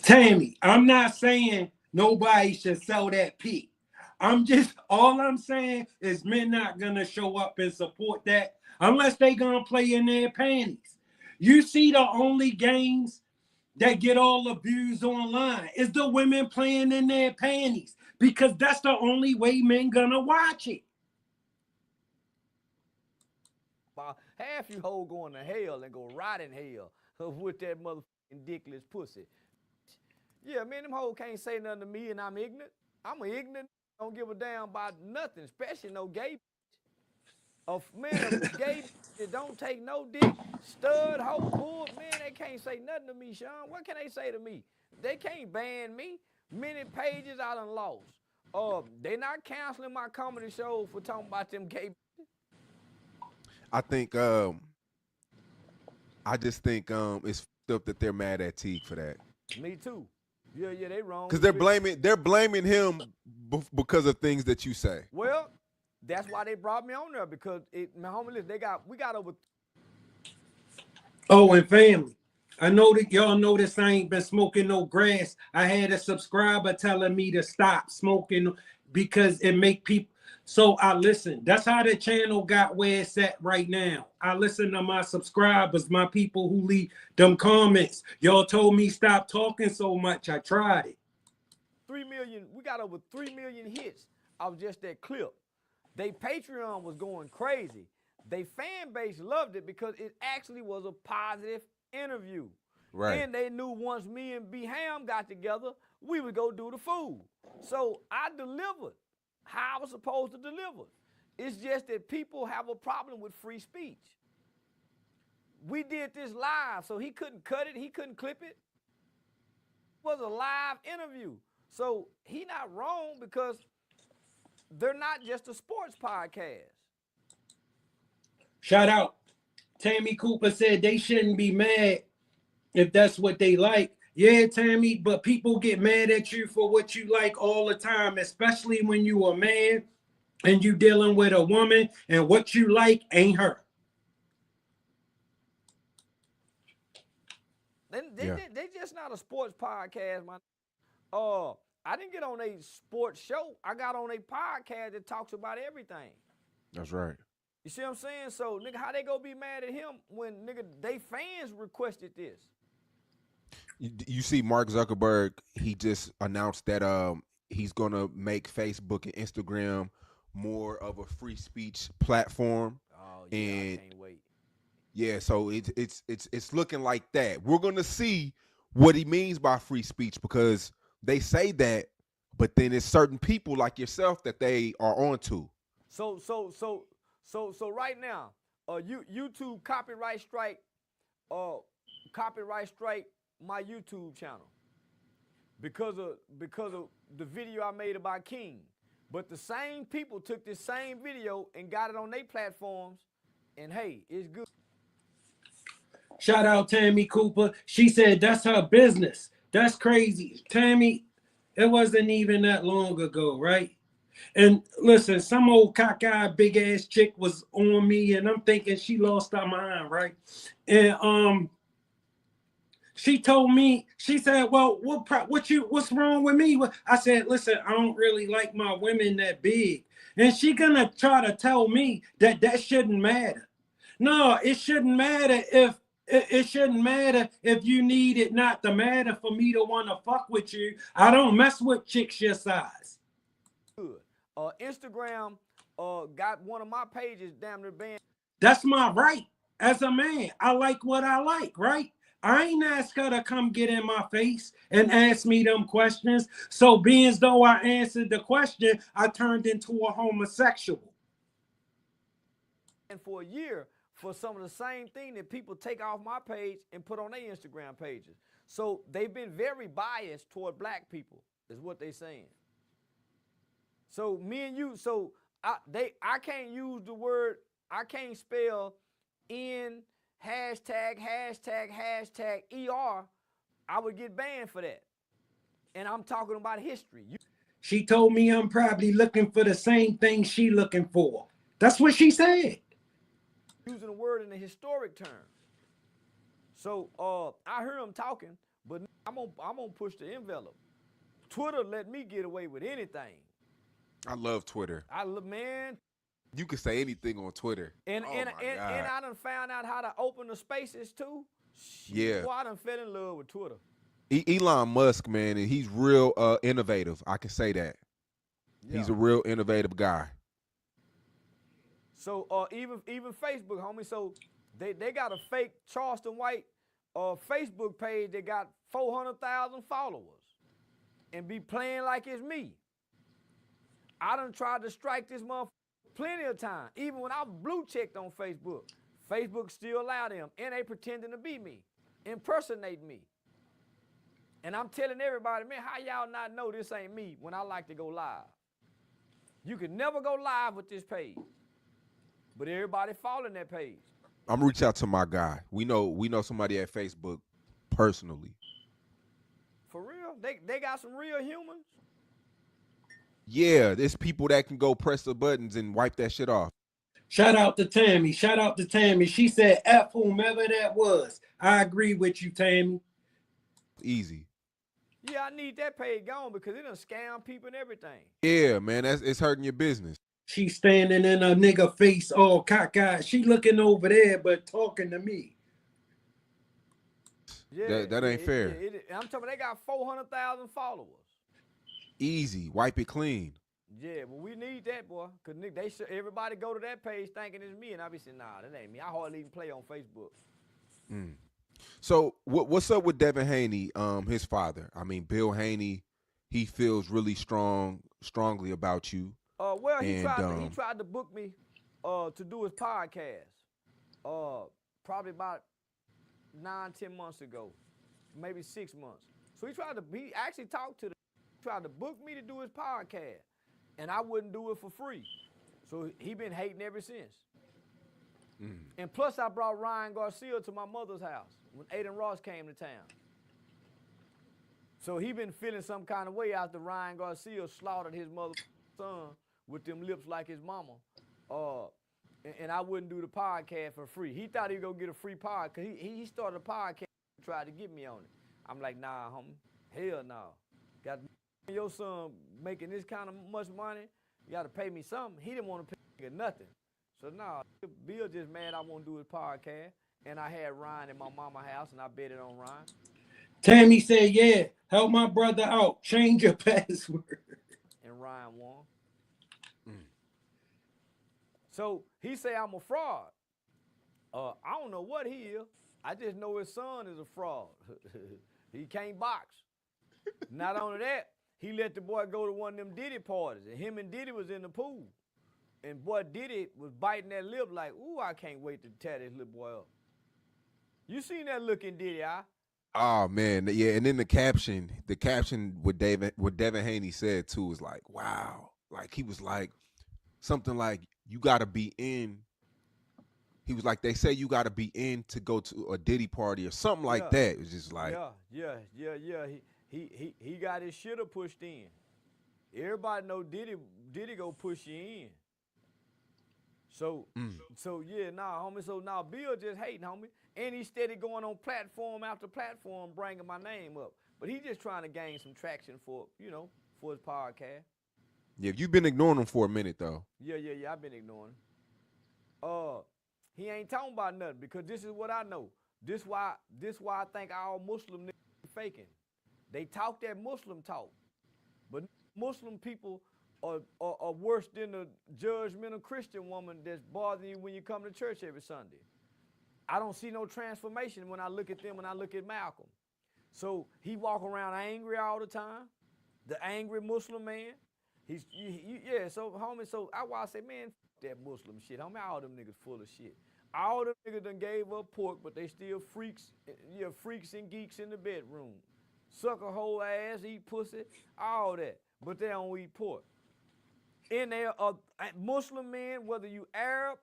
Tammy, I'm not saying nobody should sell that pig. All I'm saying is men not gonna show up and support that unless they gonna play in their panties. You see the only games that get all the views online is the women playing in their panties because that's the only way men gonna watch it. Half you hoe going to hell and go rot in hell with that motherfucking dickless pussy. Yeah, man, them hoes can't say nothing to me and I'm ignorant. I'm ignorant. Don't give a damn about nothing, especially no gay. A gay that don't take no dick, stud, hoe, bull, man, they can't say nothing to me, Sean. What can they say to me? They can't ban me. Many pages I done lost. They not canceling my comedy show for talking about them gay. I think I just think it's f***ed up that they're mad at Teague for that. Me too. Yeah, they wrong. Because they're blaming him because of things that you say. Well, that's why they brought me on there because my homie list, we got over. Oh, and family, I know that y'all notice I ain't been smoking no grass. I had a subscriber telling me to stop smoking because it make people. So I listen. That's how the channel got where it's at right now. I listen to my subscribers, my people who leave them comments. Y'all told me stop talking so much. I tried it. 3 million. We got over 3 million hits of just that clip. They Patreon was going crazy. They fan base loved it because it actually was a positive interview. Right. And they knew once me and B Ham got together, we would go do the food. So I delivered how I was supposed to deliver. It's just that people have a problem with free speech. We did this live, so he couldn't cut it, he couldn't clip it. It was a live interview. So he not wrong because they're not just a sports podcast. Shout out. Tammy Cooper said they shouldn't be mad if that's what they like. Yeah, Tammy, but people get mad at you for what you like all the time, especially when you a man and you dealing with a woman and what you like ain't her. They just not a sports podcast, man. I didn't get on a sports show. I got on a podcast that talks about everything. That's right. You see what I'm saying? So, nigga, how they gonna be mad at him when, nigga, they fans requested this? You see Mark Zuckerberg, he just announced that he's gonna make Facebook and Instagram more of a free speech platform. Oh yeah, and I can't wait. Yeah, so it's looking like that. We're gonna see what he means by free speech because they say that, but then it's certain people like yourself that they are onto. So right now, YouTube copyright strike my YouTube channel because of the video I made about King. But the same people took this same video and got it on their platforms, and hey, it's good. Shout out Tammy Cooper. She said that's her business. That's crazy. Tammy, it wasn't even that long ago, right? And listen, some old cockeyed big ass chick was on me, and I'm thinking she lost her mind, right? And she told me, she said, "Well, what's wrong with me?" I said, "Listen, I don't really like my women that big," and she gonna try to tell me that shouldn't matter. No, it shouldn't matter if it shouldn't matter if you need it not to matter for me to want to fuck with you. I don't mess with chicks your size. Good. Instagram got one of my pages damn near banned. That's my right as a man. I like what I like, right? I ain't ask her to come get in my face and ask me them questions. So being as though I answered the question, I turned into a homosexual. And for a year, for some of the same thing that people take off my page and put on their Instagram pages. So they've been very biased toward black people, is what they're saying. So me and you, so I can't use the word, I can't spell in hashtag ER. I would get banned for that. And I'm talking about history. She told me I'm probably looking for the same thing she looking for. That's what she said. Using the word in a historic term. So I heard him talking, but I'm gonna push the envelope. Twitter let me get away with anything. I love Twitter. Man. You can say anything on Twitter. And I done found out how to open the spaces too. Yeah. Boy, I done fell in love with Twitter. Elon Musk, man, and he's real innovative. I can say that. Yeah. He's a real innovative guy. So even Facebook, homie. So they got a fake Charlston White Facebook page that got 400,000 followers and be playing like it's me. I done tried to strike this motherfucker plenty of time. Even when I blue checked on Facebook, Facebook still allow them, and they pretending to be me, impersonate me. And I'm telling everybody, man, how y'all not know this ain't me when I like to go live? You can never go live with this page, but everybody following that page. I'm gonna reach out to my guy. We know somebody at Facebook personally. For real? They got some real humans? Yeah, there's people that can go press the buttons and wipe that shit off. Shout out to Tammy. Shout out to Tammy. She said, F whomever that was. I agree with you, Tammy. Easy. Yeah, I need that page gone because it done scam people and everything. Yeah, man, it's hurting your business. She standing in a nigga face all cockeyed. She looking over there but talking to me. Yeah, that ain't fair. I'm talking, they got 400,000 followers. Easy, wipe it clean. Yeah, but we need that, boy, because everybody go to that page thinking it's me, and I be saying, nah, that ain't me. I hardly even play on Facebook. So what's up with Devin Haney, his father? I mean, Bill Haney, he feels really strongly about you. Well, he tried to book me to do his podcast probably about 9-10 months ago, maybe 6 months. So he actually tried to book me to do his podcast, and I wouldn't do it for free. So he been hating ever since. And plus I brought Ryan Garcia to my mother's house when Aiden Ross came to town. So he been feeling some kind of way after Ryan Garcia slaughtered his mother's son with them lips like his mama. And I wouldn't do the podcast for free. He thought he was gonna get a free podcast. He started a podcast and tried to get me on it. I'm like, nah, homie, hell no. Got your son making this kind of much money, you gotta pay me something. He didn't want to pay nothing. So nah, Bill just mad I won't do his podcast. And I had Ryan in my mama's house and I betted on Ryan. Tammy said, yeah, help my brother out. Change your password. And Ryan won. So he say I'm a fraud. I don't know what he is. I just know his son is a fraud. He can't box. Not only that, he let the boy go to one of them Diddy parties, and him and Diddy was in the pool. And boy Diddy was biting that lip like, ooh, I can't wait to tear this little boy up. You seen that look in Diddy eye? Oh man, yeah. And then the caption with Devin Haney said too was like, wow. like he was like something like you gotta be in. He was like, they say you gotta be in to go to a Diddy party or something like that. It was just like, yeah. He got his shitter pushed in. Everybody know Diddy go push you in. So yeah, homie. So now Bill just hating, homie, and he steady going on platform after platform, bringing my name up. But he just trying to gain some traction for his podcast. yeah, you've been ignoring him for a minute though. Yeah. I've been ignoring him. He ain't talking about nothing because this is what I know. This why I think all Muslim niggas faking. They talk that Muslim talk, but Muslim people are worse than the judgmental Christian woman that's bothering you when you come to church every Sunday. I don't see no transformation when I look at them, when I look at Malcolm. So he walk around angry all the time, the angry Muslim man. So homie, so I say, man, that Muslim shit, homie, all them niggas full of shit. All them niggas done gave up pork, but they still freaks and geeks in the bedroom. Suck a whole ass, eat pussy, all that, but they don't eat pork. And they are Muslim men, whether you Arab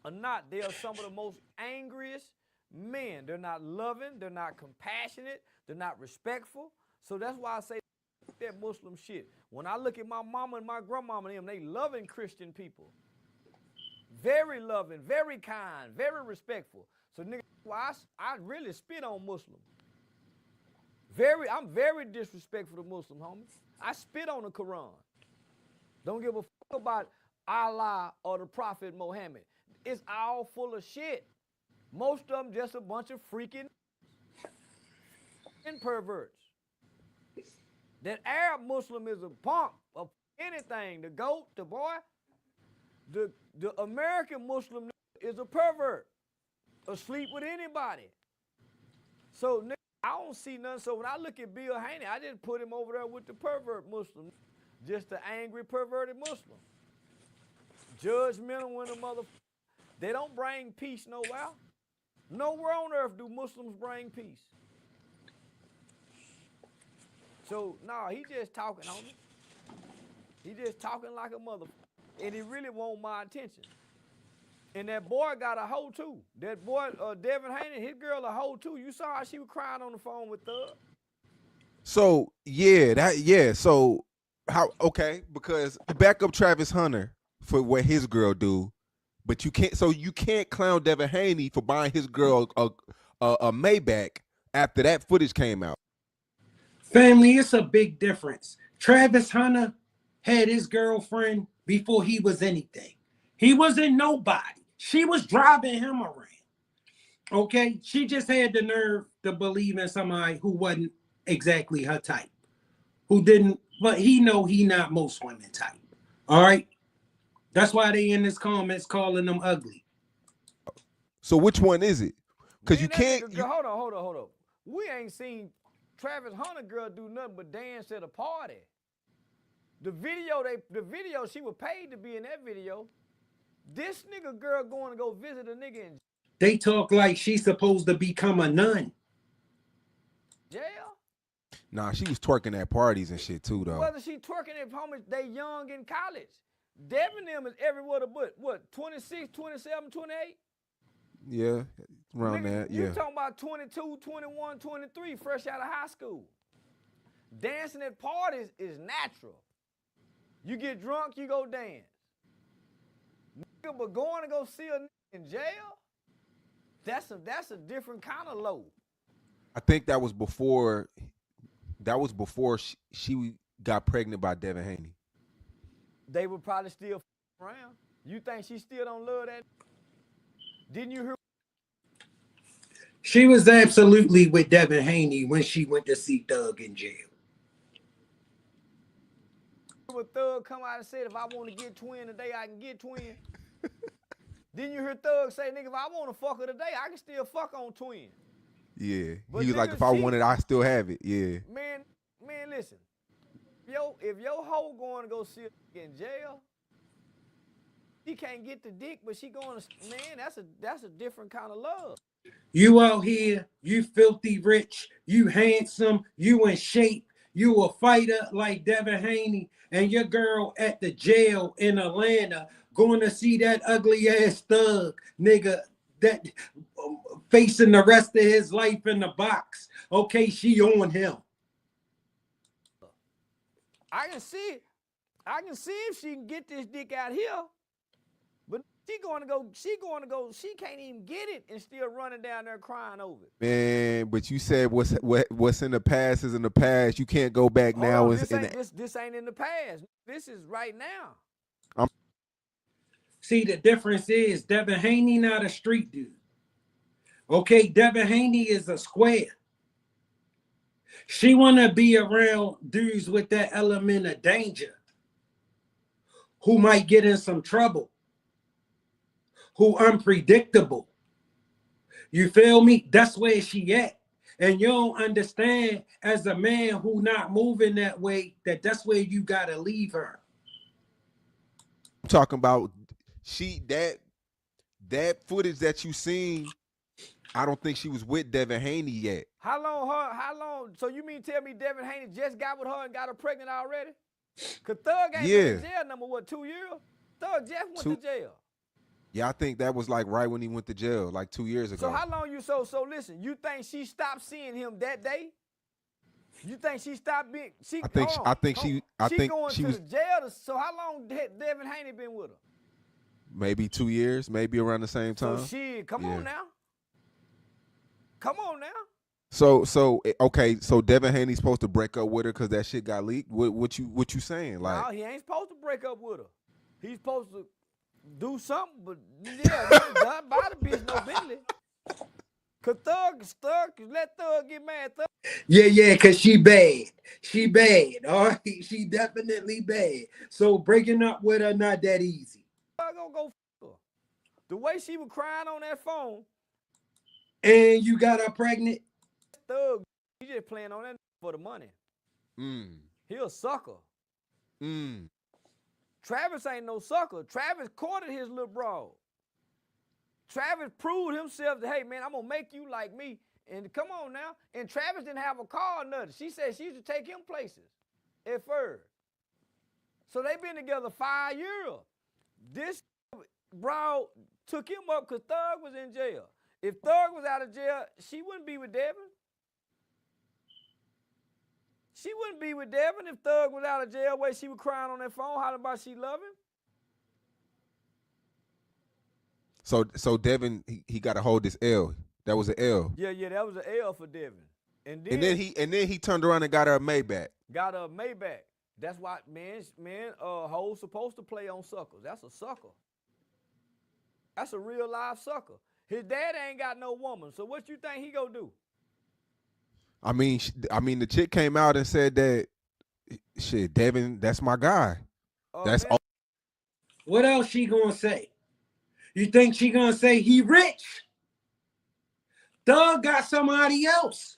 or not, they are some of the most angriest men. They're not loving, they're not compassionate, they're not respectful. So that's why I say that Muslim shit. When I look at my mama and my grandmama and them, they loving Christian people. Very loving, very kind, very respectful. So nigga, I really spit on Muslims. I'm very disrespectful to Muslims, homie. I spit on the Quran. Don't give a fuck about Allah or the Prophet Muhammad. It's all full of shit. Most of them just a bunch of freaking perverts. That Arab Muslim is a punk of anything. The goat, the boy. The American Muslim is a pervert. Asleep with anybody. So nigga, I don't see nothing. So when I look at Bill Haney, I just put him over there with the pervert Muslim. Just the angry, perverted Muslim. Judgmental when the motherfucker. They don't bring peace nowhere. Nowhere on earth do Muslims bring peace. So, he just talking on me. He just talking like a motherfucker. And he really want my attention. And that boy got a hoe too. That boy, Devin Haney, his girl a hoe too. You saw how she was crying on the phone with Thug. So, so how, okay, because back up Travis Hunter for what his girl do, but you can't clown Devin Haney for buying his girl a Maybach after that footage came out. Family, it's a big difference. Travis Hunter had his girlfriend before he was anything. He wasn't nobody. She was driving him around. Okay? She just had the nerve to believe in somebody who wasn't exactly her type. Who didn't, but he not most women type. All right? That's why they in his comments calling them ugly. So which one is it? Because you can't. Hold on. We ain't seen Travis Hunter girl do nothing but dance at a party. The video, she was paid to be in that video. This nigga girl going to go visit a nigga in They talk like she's supposed to become a nun. jail. Nah, she was twerking at parties and shit too, though. Whether she twerking at home, they young in college. Devin them is everywhere but what, 26, 27, 28? Yeah, around Nigga, that, yeah. You talking about 22, 21, 23, fresh out of high school. Dancing at parties is natural. You get drunk, you go dance. Nigga, but going to go see a nigga in jail, that's a different kind of low. I think that was before she got pregnant by Devin Haney. They would probably still around. You think she still don't love that? Didn't you hear? She was absolutely with Devin Haney when she went to see Thug in jail. When Thug come out and said, if I want to get twin today, I can get twin. Didn't you hear Thug say, nigga, if I want to fuck her today, I can still fuck on twin. Yeah. But he was like, if I want it, I still have it. Yeah. Man, listen. If your hoe going to go see a nigga in jail, she can't get the dick, but she going to, man, that's a different kind of love. You out here, you filthy rich, you handsome, you in shape, You a fighter like Devin Haney, and your girl at the jail in Atlanta going to see that ugly ass thug nigga that facing the rest of his life in the box. Okay, she on him. I can see if she can get this dick out here. But she can't even get it and still running down there crying over it. Man, but you said what's in the past is in the past. You can't go back now. This ain't in the past. This is right now. See, the difference is Devin Haney not a street dude. Okay, Devin Haney is a square. She want to be around dudes with that element of danger who might get in some trouble, who unpredictable. You feel me? That's where she at. And you don't understand as a man who not moving that way, that's where you got to leave her. I'm talking about that footage that you seen. I don't think she was with Devin Haney yet. How long? So you mean tell me Devin Haney just got with her and got her pregnant already? Cause Thug ain't been in jail number 2 years? Thug just went to jail. Yeah, I think that was like right when he went to jail, like 2 years ago. So how long so listen, you think she stopped seeing him that day? You think she stopped being she going to the jail? So how long had Devin Haney been with her? Maybe 2 years, maybe around the same time. So shit, come on now. Come on now. So okay, so Devin Haney's supposed to break up with her because that shit got leaked. What you saying? Like, no, he ain't supposed to break up with her. He's supposed to do something, but yeah, done by the bitch, no Bentley. Cause Thug, let Thug get mad. Thug. Yeah, cause she bad. She bad. All right, she definitely bad. So breaking up with her not that easy. Thug gonna go f her. The way she was crying on that phone. And you got her pregnant. Thug, he just playing on that for the money. He a sucker. Travis ain't no sucker. Travis courted his little broad. Travis proved himself that, hey, man, I'm going to make you like me. And come on now. And Travis didn't have a car or nothing. She said she used to take him places at first. So they been together 5 years. This broad took him up because Thug was in jail. If Thug was out of jail, she wouldn't be with Devin. She wouldn't be with Devin if Thug was out of jail where she was crying on that phone, hollering about she love him. So Devin, he got to hold this L. That was an L. Yeah, that was an L for Devin. And then he turned around and got her a Maybach. Got her a Maybach. That's why, man, hoes supposed to play on suckers. That's a sucker. That's a real live sucker. His dad ain't got no woman, so what you think he gonna do? I mean, the chick came out and said that, shit, Devin, that's my guy. That's all. What else she gonna say? You think she gonna say he rich? Thug got somebody else.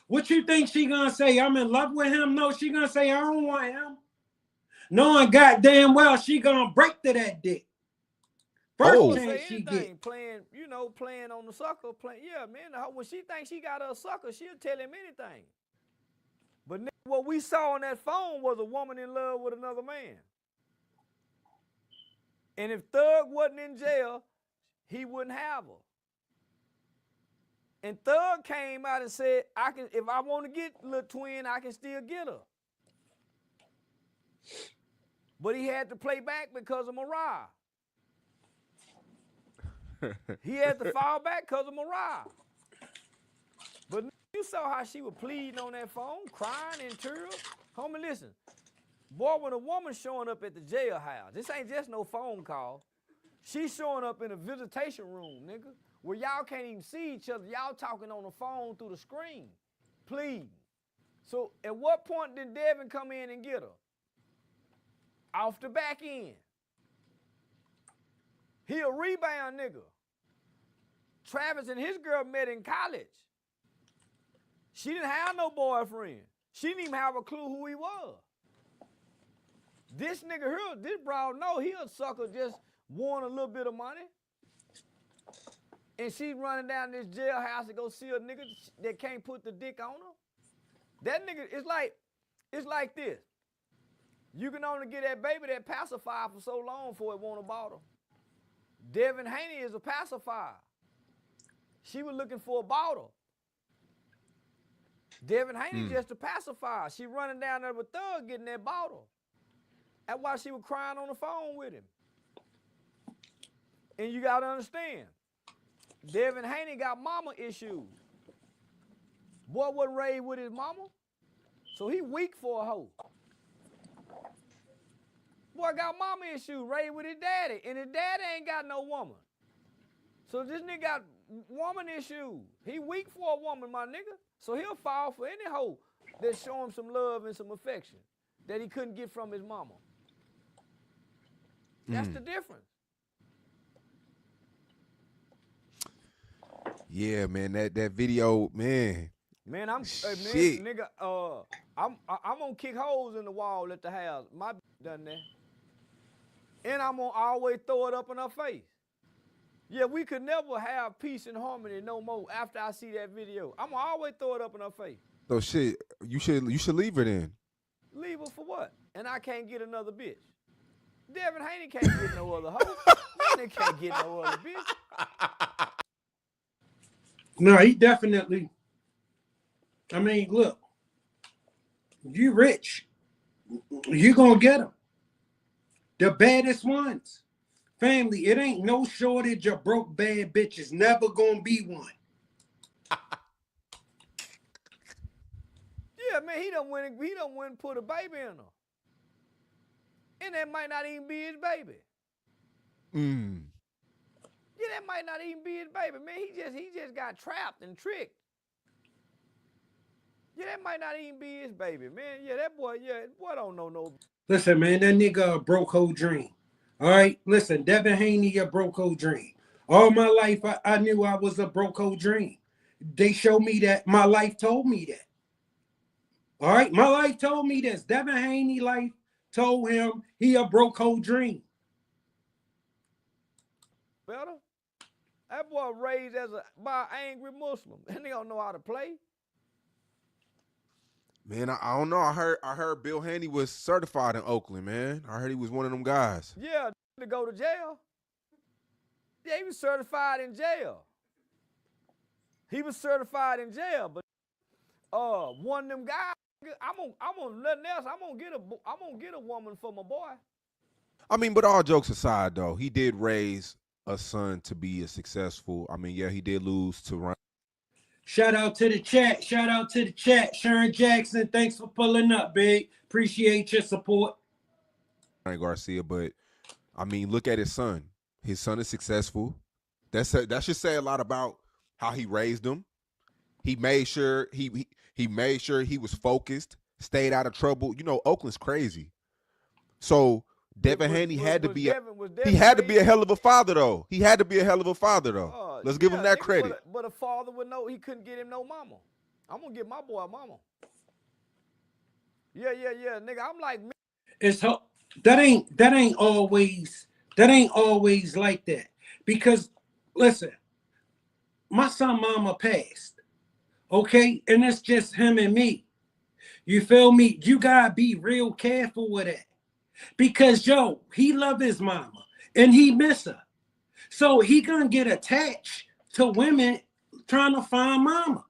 What you think she gonna say? I'm in love with him? No, she gonna say I don't want him. Knowing goddamn well she gonna break to that dick. First chance she get. Playing on the sucker. Yeah, man, when she thinks she got a sucker, she'll tell him anything. But what we saw on that phone was a woman in love with another man. And if Thug wasn't in jail, he wouldn't have her. And Thug came out and said, if I want to get Lil Twin, I can still get her. But he had to play back because of Mariah. He had to fall back because of Mariah. But you saw how she was pleading on that phone, crying in tears. Homie, listen. Boy, when a woman showing up at the jailhouse, this ain't just no phone call. She's showing up in a visitation room, nigga, where y'all can't even see each other. Y'all talking on the phone through the screen. Please. So at what point did Devin come in and get her? Off the back end. He a rebound nigga. Travis and his girl met in college. She didn't have no boyfriend. She didn't even have a clue who he was. This nigga here, this broad, no, he a sucker, just want a little bit of money. And she running down this jailhouse to go see a nigga that can't put the dick on her. That nigga, it's like It's like this. You can only get that baby that pacifier for so long before it want a bottle. Devin Haney is a pacifier. She was looking for a bottle. Devin Haney just a pacifier. She running down there with Thug getting that bottle. That's why she was crying on the phone with him. And you got to understand, Devin Haney got mama issues. Boy wasn't raised with his mama, so he weak for a hoe. Boy got mama issues, raised with his daddy, and his daddy ain't got no woman. So this nigga got woman issues. He weak for a woman, my nigga. So he'll fall for any hoe that show him some love and some affection that he couldn't get from his mama. That's the difference. Yeah, man, that video, man. Man, I'm shit. nigga. I'm gonna kick holes in the wall at the house. My done that, and I'm gonna always throw it up in her face. Yeah, we could never have peace and harmony no more after I see that video. I'm gonna always throw it up in her face. So shit, you should leave her then. Leave her for what? And I can't get another bitch. Devin Haney can't get no other hoe. Haney can't get no other bitch. No, he definitely. I mean, look, you rich, you gonna get them. The baddest ones. Family, it ain't no shortage of broke bad bitches. Never gonna be one. Yeah, man, he done went and put a baby in her. And that might not even be his baby. Yeah, that might not even be his baby, man. He just got trapped and tricked. Yeah, that might not even be his baby, man. Yeah, that boy don't know no. Listen, man, that nigga a broke hoe dream. All right, listen, Devin Haney a broke hoe dream. All my life, I knew I was a broke hoe dream. They showed me that. My life told me that. All right, my life told me this. Devin Haney life told him he a broke hoe dream. Better? That boy raised by an angry Muslim, and they don't know how to play. Man, I don't know. I heard Bill Haney was certified in Oakland, man. I heard he was one of them guys. Yeah, to go to jail. Yeah, he was certified in jail. He was certified in jail, but one of them guys, I'm gonna nothing else. I'm gonna get a woman for my boy. I mean, but all jokes aside, though, he did raise a son to be a successful. I mean, yeah, he did lose to Ryan. Shout out to the chat. Shout out to the chat. Sharon Jackson, thanks for pulling up, big. Appreciate your support. Garcia, but I mean, look at his son. His son is successful. That should say a lot about how he raised him. He made sure he made sure he was focused, stayed out of trouble. You know, Oakland's crazy. So Devin Haney had to be a hell of a father, though. He had to be a hell of a father, though. Let's give him that credit. But a father would know he couldn't get him no mama. I'm gonna get my boy a mama. Yeah, nigga. I'm like, It's that ain't always like that. Because listen, my son mama passed. Okay, and it's just him and me. You feel me? You gotta be real careful with that. Because he love his mama and he miss her. So he gonna get attached to women trying to find mama.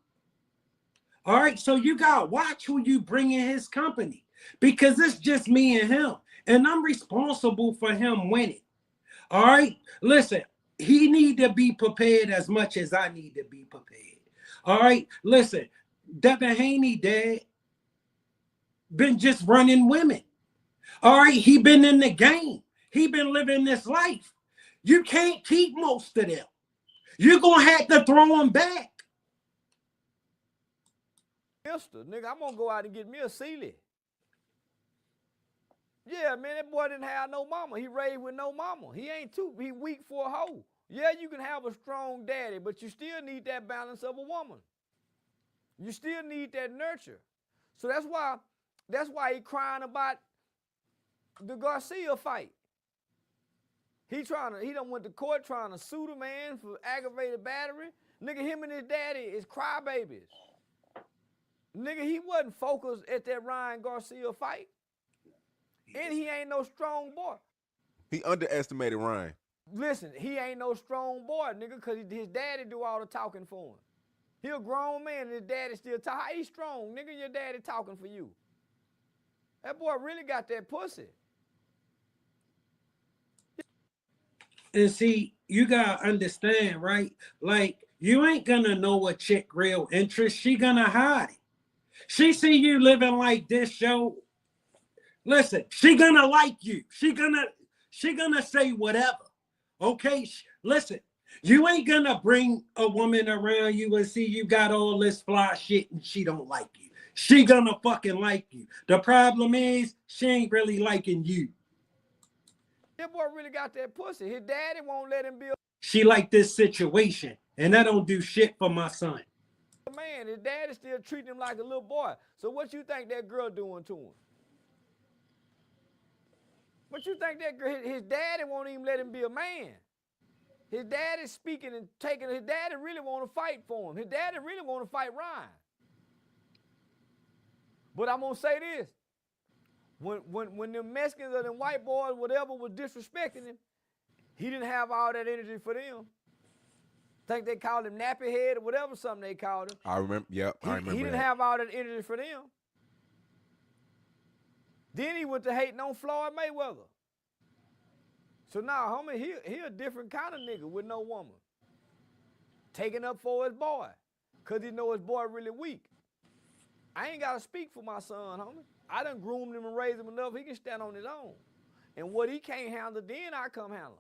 All right, so you gotta watch who you bring in his company, because it's just me and him, and I'm responsible for him winning. All right, listen, he need to be prepared as much as I need to be prepared. All right, listen, Devin Haney dad been just running women. All right, he been in the game. He been living this life. You can't keep most of them. You're gonna have to throw them back. mister, nigga, I'm gonna go out and get me a Sealy. Yeah, man, that boy didn't have no mama. He raised with no mama. He weak for a hoe. Yeah, you can have a strong daddy, but you still need that balance of a woman. You still need that nurture. So that's why he crying about the Garcia fight. He done went to court trying to sue the man for aggravated battery. Nigga, him and his daddy is crybabies. Nigga, he wasn't focused at that Ryan Garcia fight. And he ain't no strong boy. He underestimated Ryan. Listen, he ain't no strong boy, nigga, because his daddy do all the talking for him. He a grown man and his daddy still talk. How he strong, nigga? Your daddy talking for you. That boy really got that pussy. And see, you gotta understand, right? Like, you ain't gonna know a chick real interest. She gonna hide it. She see you living like this, show. Listen, she gonna like you. She gonna say whatever. Okay? Listen, you ain't gonna bring a woman around you and see you got all this fly shit and she don't like you. She gonna fucking like you. The problem is, she ain't really liking you. That boy really got that pussy. His daddy won't let him be She like this situation, and I don't do shit for my son. a man. His daddy still treating him like a little boy. So what you think that girl doing to him? What you think that girl, his daddy won't even let him be a man. His daddy speaking and taking, his daddy really want to fight for him. His daddy really want to fight Ryan. But I'm going to say this. When them Mexicans or them white boys, whatever, was disrespecting him, he didn't have all that energy for them. Think they called him nappy head or whatever something they called him. I remember, yep, I remember He didn't have all that energy for them. Then he went to hating on Floyd Mayweather. So now, homie, he a different kind of nigga with no woman. Taking up for his boy. Because he know his boy really weak. I ain't got to speak for my son, homie. I done groomed him and raised him enough he can stand on his own. And what he can't handle, then I come handle.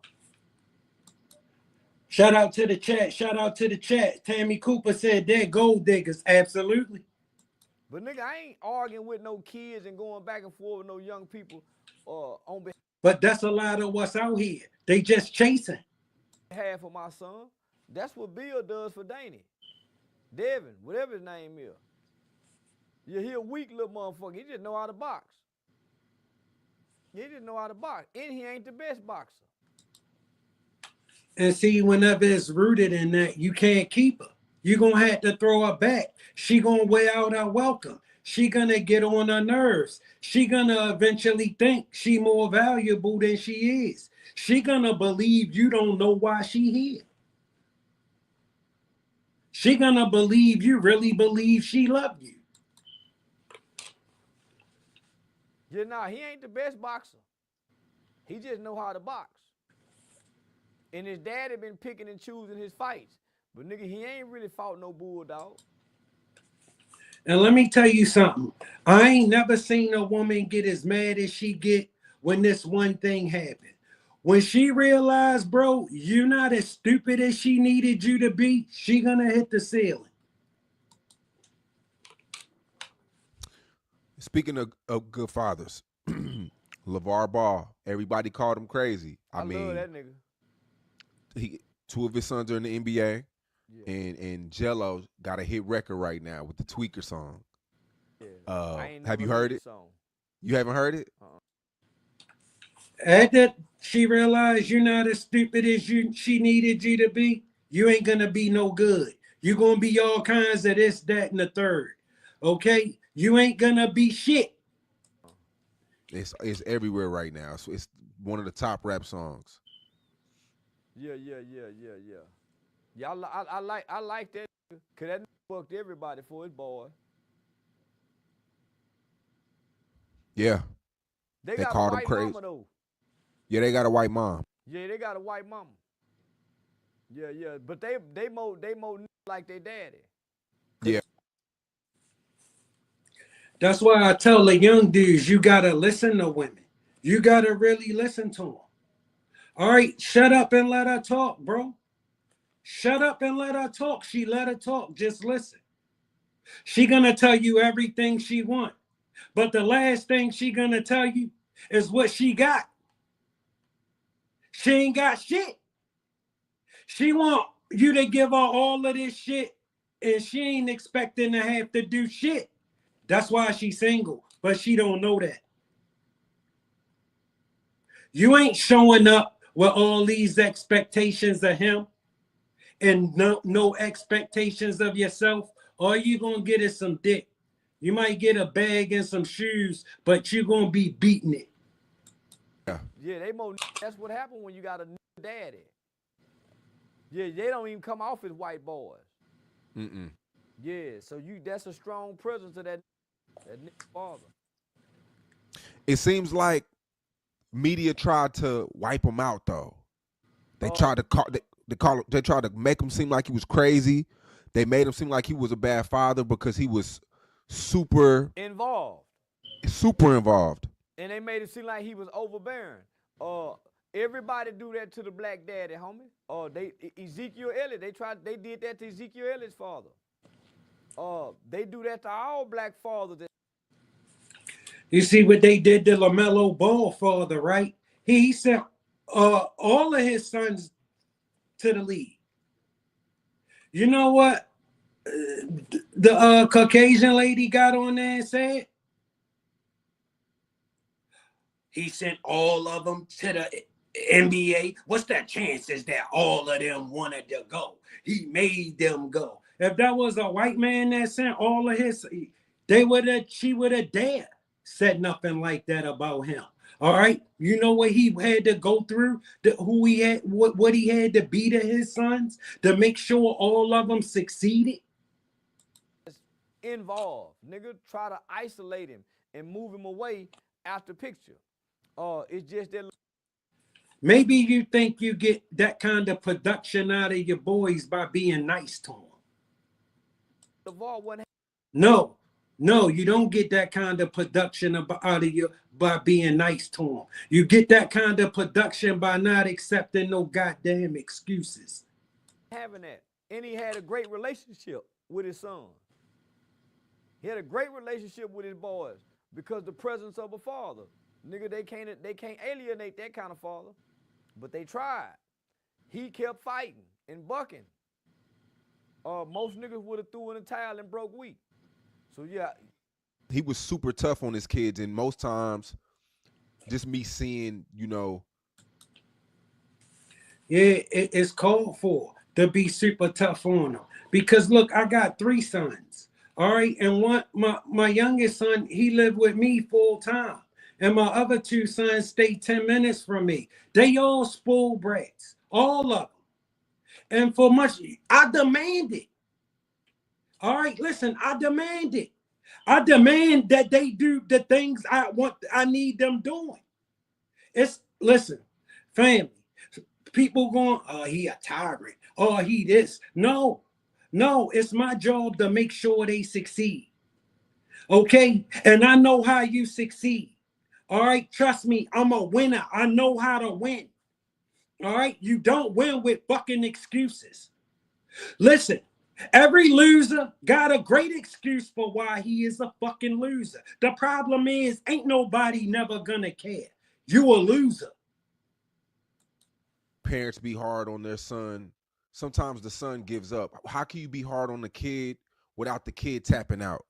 Shout out to the chat. Shout out to the chat. Tammy Cooper said they're gold diggers. Absolutely. But nigga, I ain't arguing with no kids and going back and forth with no young people on But that's a lot of what's out here. They just chasing. behalf of my son. That's what Bill does for Danny. Devin, whatever his name is. Yeah, he a weak little motherfucker. He just know how to box. He just know how to box. And he ain't the best boxer. And see, whenever it's rooted in that, you can't keep her. You're going to have to throw her back. She going to wear out her welcome. She going to get on her nerves. She going to eventually think she more valuable than she is. She going to believe you don't know why she here. She going to believe you really believe she loved you. Yeah, nah, he ain't the best boxer. He just know how to box. And his daddy been picking and choosing his fights. But nigga, he ain't really fought no bulldog. And let me tell you something. I ain't never seen a woman get as mad as she get when this one thing happened. When she realized, bro, you're not as stupid as she needed you to be, she gonna hit the ceiling. Speaking of good fathers, LeVar Ball, everybody called him crazy. I mean, love that nigga. Two of his sons are in the NBA, Yeah. and Jello got a hit record right now with the Tweaker song. Yeah. I ain't Have you never heard the it? song. You haven't heard it? After she realized you're not as stupid as she needed you to be, you ain't gonna be no good. You're gonna be all kinds of this, that, and the third. Okay? You ain't gonna be shit. It's everywhere right now. So it's one of the top rap songs. Yeah. Yeah, I like that because that fucked everybody for his boy. Yeah. They They got called a him white crazy. mama though. Yeah, they got a white mom. Yeah, they got a white mama. Yeah. But they more like their daddy. Yeah. That's why I tell the young dudes, you gotta listen to women. You gotta really listen to them. All right, shut up and let her talk, bro. Shut up and let her talk. She let her talk. Just listen. She gonna tell you everything she want. But the last thing she gonna tell you is what she got. She ain't got shit. She want you to give her all of this shit, and she ain't expecting to have to do shit. That's why she's single, but she don't know that. You ain't showing up with all these expectations of him and no expectations of yourself. All you gonna get is some dick. You might get a bag and some shoes, but you're gonna be beating it. Yeah, that's what happened when you got a daddy. Yeah, they don't even come off as white boys. Yeah, so that's a strong presence of that father. It seems like media tried to wipe him out though. They tried to make him seem like he was crazy. They made him seem like he was a bad father because he was super involved. And they made it seem like he was overbearing. Everybody do that to the black daddy, homie. Ezekiel Elliott, they did that to Ezekiel Elliott's father. They do that to all black fathers. You see what they did to LaMelo Ball father, right? He sent all of his sons to the league. You know what the Caucasian lady got on there and said? He sent all of them to the NBA. What's the chances that all of them wanted to go? He made them go. If that was a white man that sent all of his, she would have dared said nothing like that about him. All right, you know what he had to go through, what he had to be to his sons to make sure all of them succeeded. Involved, nigga, try to isolate him and move him away after picture. It's just that. Maybe you think you get that kind of production out of your boys by being nice to them. No, you don't get that kind of production out of you by being nice to them. You get that kind of production by not accepting no goddamn excuses. Having that, and he had a great relationship with his son. He had a great relationship with his boys because the presence of a father. Nigga, they can't alienate that kind of father. But they tried. He kept fighting and bucking. Most niggas would have threw in a towel and broke weak. So yeah. He was super tough on his kids, and most times, just me seeing, Yeah, it's called for to be super tough on them. Because look, I got 3 sons. All right, and my youngest son, he lived with me full time. And my other 2 sons stay 10 minutes from me. They all spoiled brats, all of them. And for much, I demand it. All right, listen, I demand it. I demand that they do the things I need them doing. Listen, family, people going, oh, he a tyrant. Oh, he this. No, it's my job to make sure they succeed. Okay, and I know how you succeed. All right, trust me, I'm a winner. I know how to win. All right, you don't win with fucking excuses. Listen, every loser got a great excuse for why he is a fucking loser. The problem is, ain't nobody never gonna care. You a loser. Parents be hard on their son. Sometimes the son gives up. How can you be hard on the kid without the kid tapping out?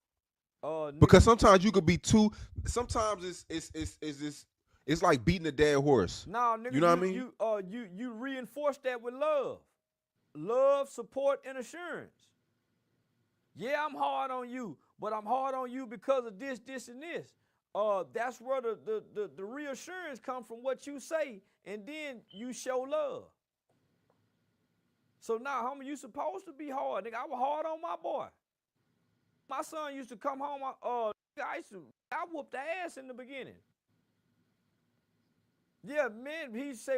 Because sometimes you could be too. Sometimes it's like beating a dead horse. No, nigga, you know what I mean? You reinforce that with love, support, and assurance. Yeah, I'm hard on you, but I'm hard on you because of this, and this. That's where the reassurance comes from what you say, and then you show love. So now, homie, you supposed to be hard, nigga. I was hard on my boy. My son used to come home. I whooped the ass in the beginning. Yeah, man, he say,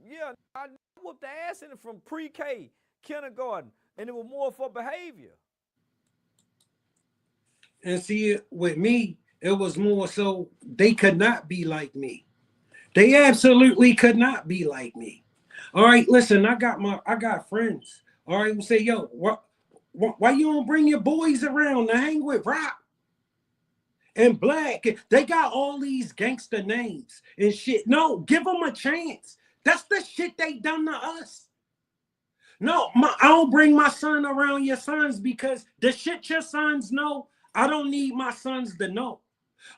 yeah, I whooped the ass in it from pre-K, kindergarten, and it was more for behavior. And see, with me, it was more so they could not be like me. They absolutely could not be like me. All right, listen, I got friends. All right, who say, yo, why you don't bring your boys around to hang with Rock and Black? They got all these gangster names and shit. No, give them a chance. That's the shit they done to us. No, I don't bring my son around your sons because the shit your sons know, I don't need my sons to know.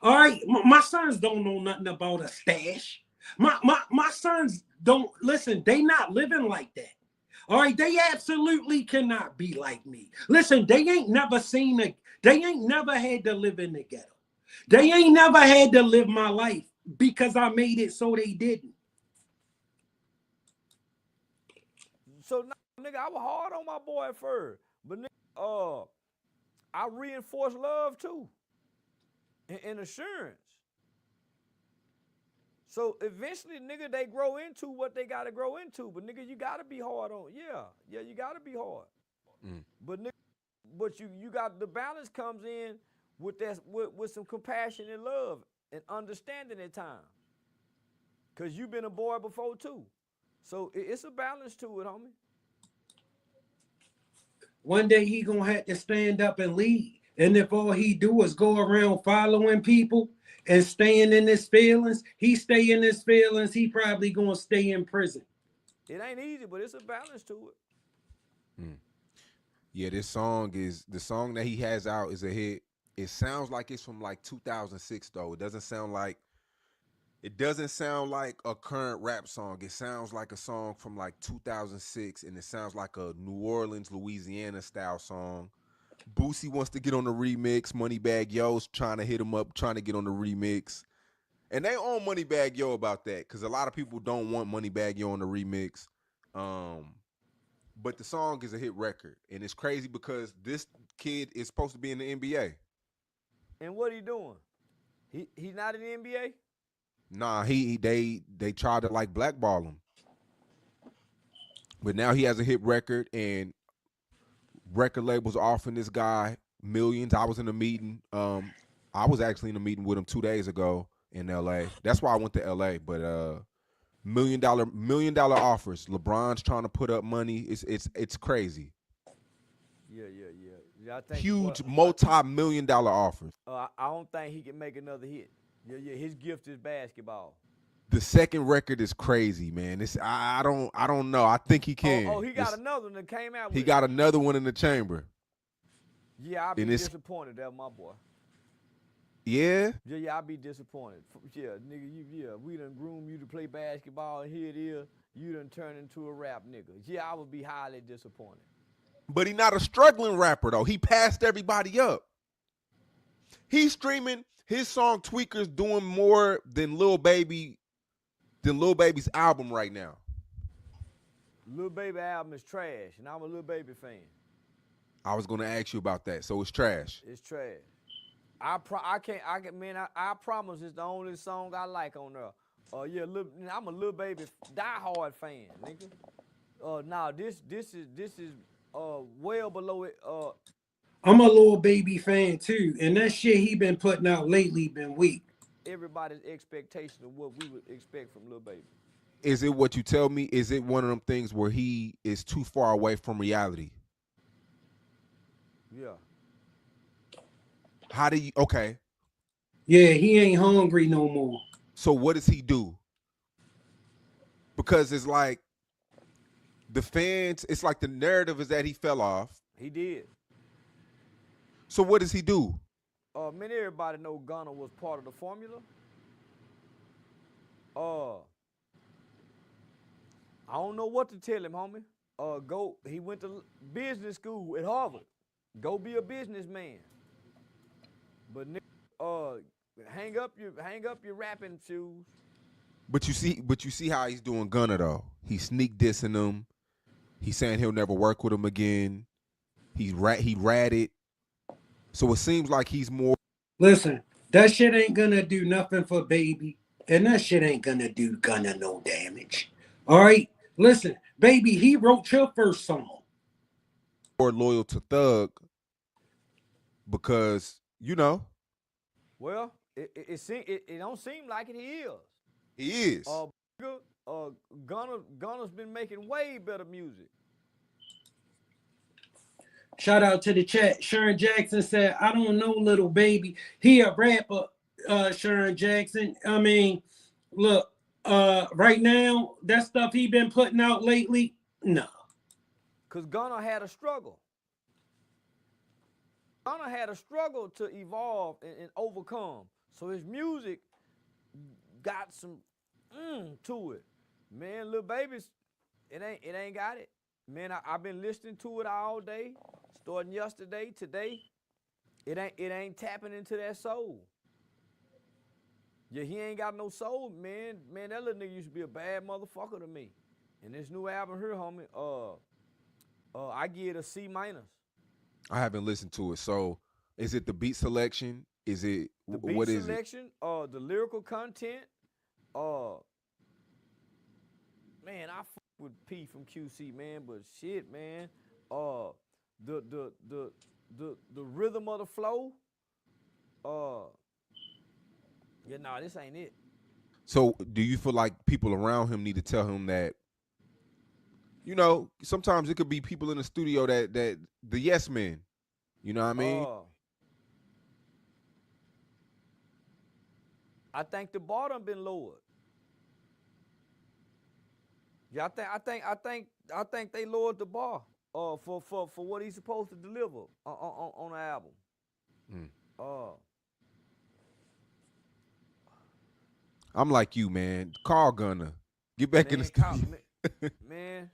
All right, my sons don't know nothing about a stash. My sons don't, listen, they not living like that. All right, they absolutely cannot be like me. Listen, they ain't never seen They ain't never had to live in the ghetto. They ain't never had to live my life because I made it so they didn't. So nigga, I was hard on my boy at first, but nigga, I reinforce love too, and assurance. So eventually, nigga, they grow into what they gotta grow into. But nigga, you gotta be hard on. Yeah, you gotta be hard. But nigga, but you got the balance comes in with that with some compassion and love and understanding at times. Cause you've been a boy before too. So it's a balance to it, homie. One day he gonna have to stand up and lead. And if all he do is go around following people and staying in his feelings, he stay in his feelings, he probably gonna stay in prison. It ain't easy, but it's a balance to it. Yeah, this song is the song that he has out is a hit. It sounds like it's from like 2006 though. It doesn't sound like a current rap song. It sounds like a song from like 2006, and it sounds like a New Orleans, Louisiana style song. Boosie wants to get on the remix. Moneybagg Yo's trying to hit him up, trying to get on the remix. And they own Moneybagg Yo about that, because a lot of people don't want Moneybagg Yo on the remix. But the song is a hit record, and it's crazy because this kid is supposed to be in the NBA. And what he doing? He's not in the NBA? Nah, they tried to like blackball him. But now he has a hit record, and record labels offering this guy millions. I was in a meeting. I was actually in a meeting with him 2 days ago in LA. That's why I went to LA. But $1 million offers. LeBron's trying to put up money. It's crazy. Yeah. I think Huge multi-million-dollar offers. I don't think he can make another hit. Yeah. His gift is basketball. The second record is crazy, man. I don't know. I think he can. Oh, he got another one that came out. He got another one in the chamber. Yeah, I'll be disappointed. That my boy. Yeah. Yeah, I'll be disappointed. Yeah, nigga, we done groom you to play basketball, and here it is. You done turn into a rap nigga. Yeah, I would be highly disappointed. But he not a struggling rapper though. He passed everybody up. He's streaming his song Tweakers doing more than Lil Baby's album right now. Lil Baby album is trash, and I'm a Lil Baby fan. I was gonna ask you about that. So it's trash. It's trash. I promise it's the only song I like on there. I'm a Lil Baby diehard fan, nigga. Now this is well below it. I'm a Lil Baby fan too, and that shit he been putting out lately been weak. Everybody's expectation of what we would expect from Lil Baby. Is it what you tell me? Is it one of them things where he is too far away from reality? Yeah. How do you? Okay. Yeah, he ain't hungry no more. So what does he do? Because it's like the fans, it's like the narrative is that he fell off. He did. So what does he do? Everybody know Gunna was part of the formula. I don't know what to tell him, homie. He went to business school at Harvard. Go be a businessman. But hang up your rapping shoes. But you see how he's doing Gunna though. He's sneak dissing him. He's saying he'll never work with him again. He ratted. So it seems like he's more. Listen, that shit ain't gonna do nothing for Baby, and that shit ain't gonna do Gunna no damage. All right, listen, Baby, he wrote your first song. More loyal to Thug because Well, it don't seem like it. He is. He is. Gunna's been making way better music. Shout out to the chat. Sharon Jackson said, I don't know, Little Baby. He a rapper, Sharon Jackson. I mean, look, right now, that stuff he been putting out lately, no. Because Gunna had a struggle. Gunna had a struggle to evolve and overcome. So his music got some to it. Man, Lil Baby's, it ain't got it. Man, I've been listening to it all day, starting yesterday, today. It ain't tapping into that soul. Yeah, he ain't got no soul, man. Man, that little nigga used to be a bad motherfucker to me. And this new album here, homie, I give it a C minus. I haven't listened to it. So, is it the beat selection? Is it The beat what is selection, the lyrical content, man, I fuck with P from QC, man, but shit, man, the rhythm of the flow, yeah, nah, this ain't it. So, do you feel like people around him need to tell him that? You know, sometimes it could be people in the studio that the yes men. You know what I mean? I think the bar done been lowered. Yeah, I think they lowered the bar for what he's supposed to deliver on the album. I'm like you, man. Call Gunna. Get back in the studio. Man,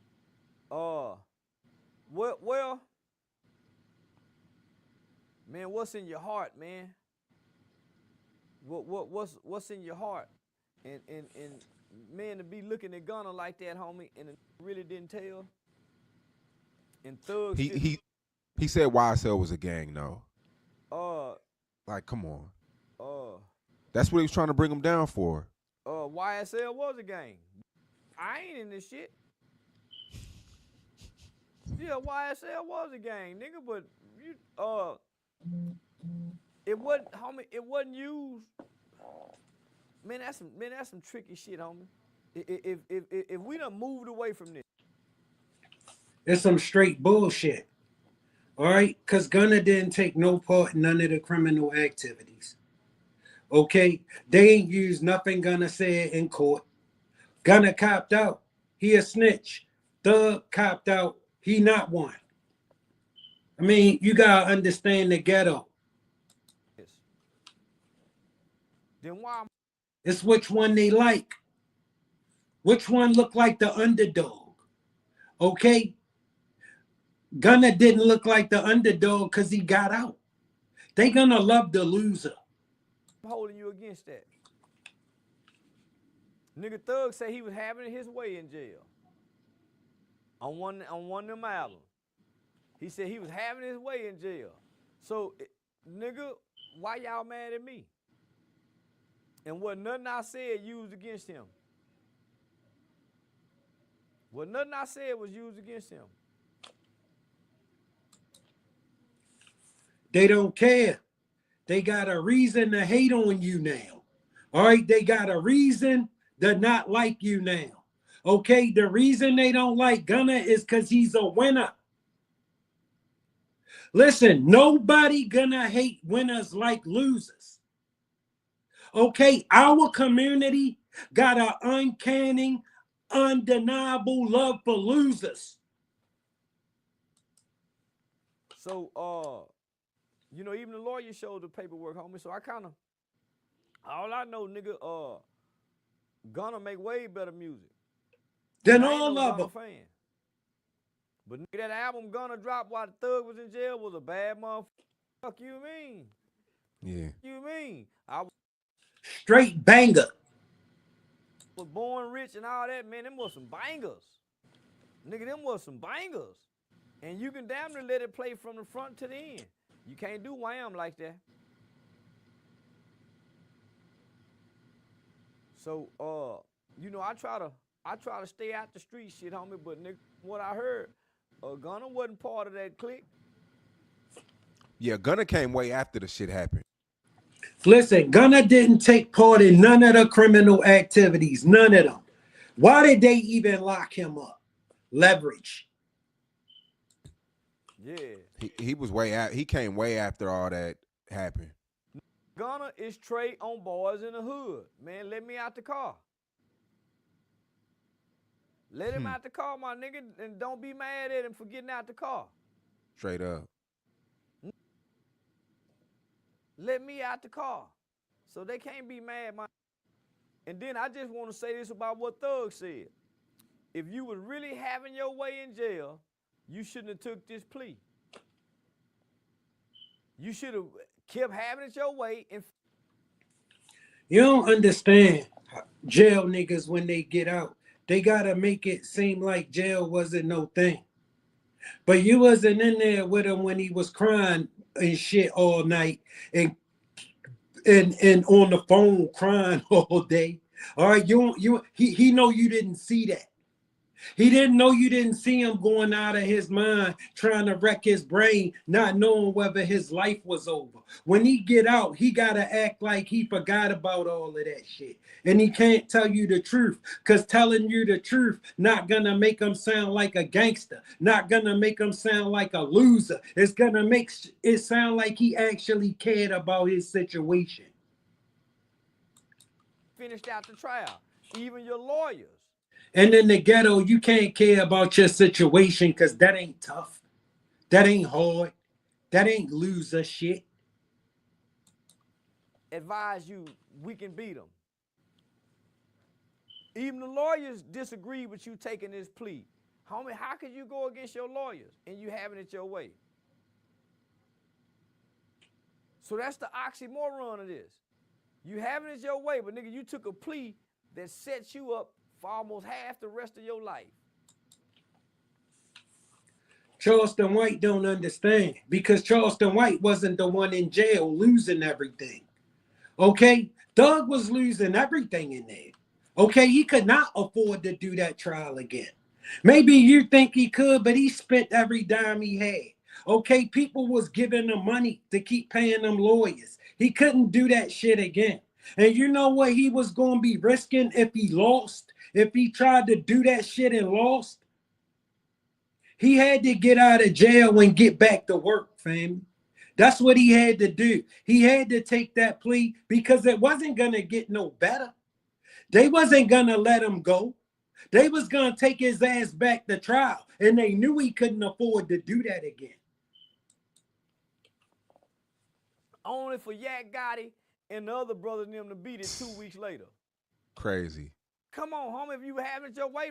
well, man, what's in your heart, man? What's in your heart? And man, to be looking at Gunna like that, homie, and it really didn't tell. And Thugs he said YSL was a gang, though. Like, come on. That's what he was trying to bring him down for. YSL was a gang. I ain't in this shit. Yeah, YSL was a gang, nigga, but it wasn't, homie. It wasn't used. Man, that's some tricky shit, homie. If we done moved away from this, it's some straight bullshit. All right, because Gunna didn't take no part in none of the criminal activities. Okay, they ain't used nothing Gunna said in court. Gunna copped out. He a snitch. Thug copped out. He not one. I mean, you gotta understand the ghetto. then why? It's which one they like. Which one look like the underdog? Okay? Gunna didn't look like the underdog because he got out. They gonna love the loser. I'm holding you against that. Nigga Thug said he was having his way in jail. On one of them albums. He said he was having his way in jail. So, nigga, why y'all mad at me? And what nothing I said used against him. What nothing I said was used against him. They don't care. They got a reason to hate on you now. All right, they got a reason to not like you now. Okay, the reason they don't like Gunna is because he's a winner. Listen, nobody gonna hate winners like losers. Okay, our community got an uncanny, undeniable love for losers. So, you know, even the lawyer showed the paperwork, homie. So I kind of, all I know, nigga, Gunna make way better music Than I ain't all no of Gunna them. fan. But nigga, that album Gunna dropped while the Thug was in jail was a bad motherfucker. Fuck you mean? Yeah. You mean? I Straight banger. was born rich and all that, man. Them was some bangers. Nigga, them was some bangers. And you can damn near let it play from the front to the end. You can't do wham like that. So, you know, I try to stay out the street shit, homie, but nigga, what I heard, Gunna wasn't part of that clique. Yeah, Gunna came way after the shit happened. Listen, Gunna didn't take part in none of the criminal activities. None of them. Why did they even lock him up? Leverage. Yeah. He was way out. He came way after all that happened. Gunna is Trey on Boys in the Hood. Man, let me out the car. Let him out the car, my nigga, and don't be mad at him for getting out the car. Straight up. Let me out the car. So they can't be mad, my. And then I just want to say this about what Thug said. If you was really having your way in jail, you shouldn't have took this plea. You should have kept having it your way. And You don't understand jail niggas when they get out. They gotta make it seem like jail wasn't no thing. But you wasn't in there with him when he was crying and shit all night and on the phone crying all day. All right, he know you didn't see that. He didn't know you didn't see him going out of his mind, trying to wreck his brain, not knowing whether his life was over. When he get out, he got to act like he forgot about all of that shit. And he can't tell you the truth, because telling you the truth not going to make him sound like a gangster, not going to make him sound like a loser. It's going to make it sound like he actually cared about his situation. finished out the trial. Even your lawyers. And in the ghetto, you can't care about your situation because that ain't tough. That ain't hard. That ain't loser shit. Advise you, we can beat them. Even the lawyers disagree with you taking this plea. Homie, how could you go against your lawyers and you having it your way? So that's the oxymoron of this. You having it your way, but nigga, you took a plea that sets you up for almost half the rest of your life. Charlston White don't understand because Charlston White wasn't the one in jail losing everything. Okay? Doug was losing everything in there. Okay? He could not afford to do that trial again. Maybe you think he could, but he spent every dime he had. Okay? People was giving him money to keep paying them lawyers. He couldn't do that shit again. And you know what he was going to be risking if he lost? If he tried to do that shit and lost? He had to get out of jail and get back to work, fam. That's what he had to do. He had to take that plea because it wasn't going to get no better. They wasn't going to let him go. They was going to take his ass back to trial, and they knew he couldn't afford to do that again. Only for Yak Gotti and the other brother and them to beat it 2 weeks later. Crazy. Come on, homie, if you having it your way.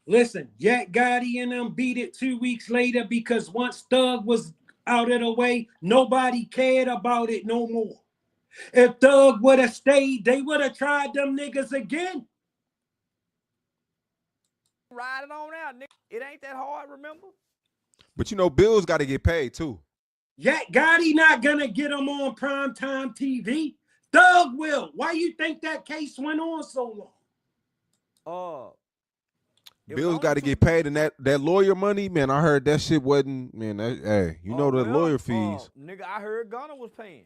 Listen, Yak Gotti and them beat it 2 weeks later because once Thug was out of the way, nobody cared about it no more. If Thug would have stayed, they would have tried them niggas again. Ride it on out, nigga. It ain't that hard, remember? But you know, bills got to get paid too. Yak Gotti not gonna get him on primetime TV. Thug will. Why you think that case went on so long? Bills got to get paid, and that lawyer money, man. I heard that shit wasn't, man. Hey, you know the lawyer fees. Nigga, I heard Gunna was paying.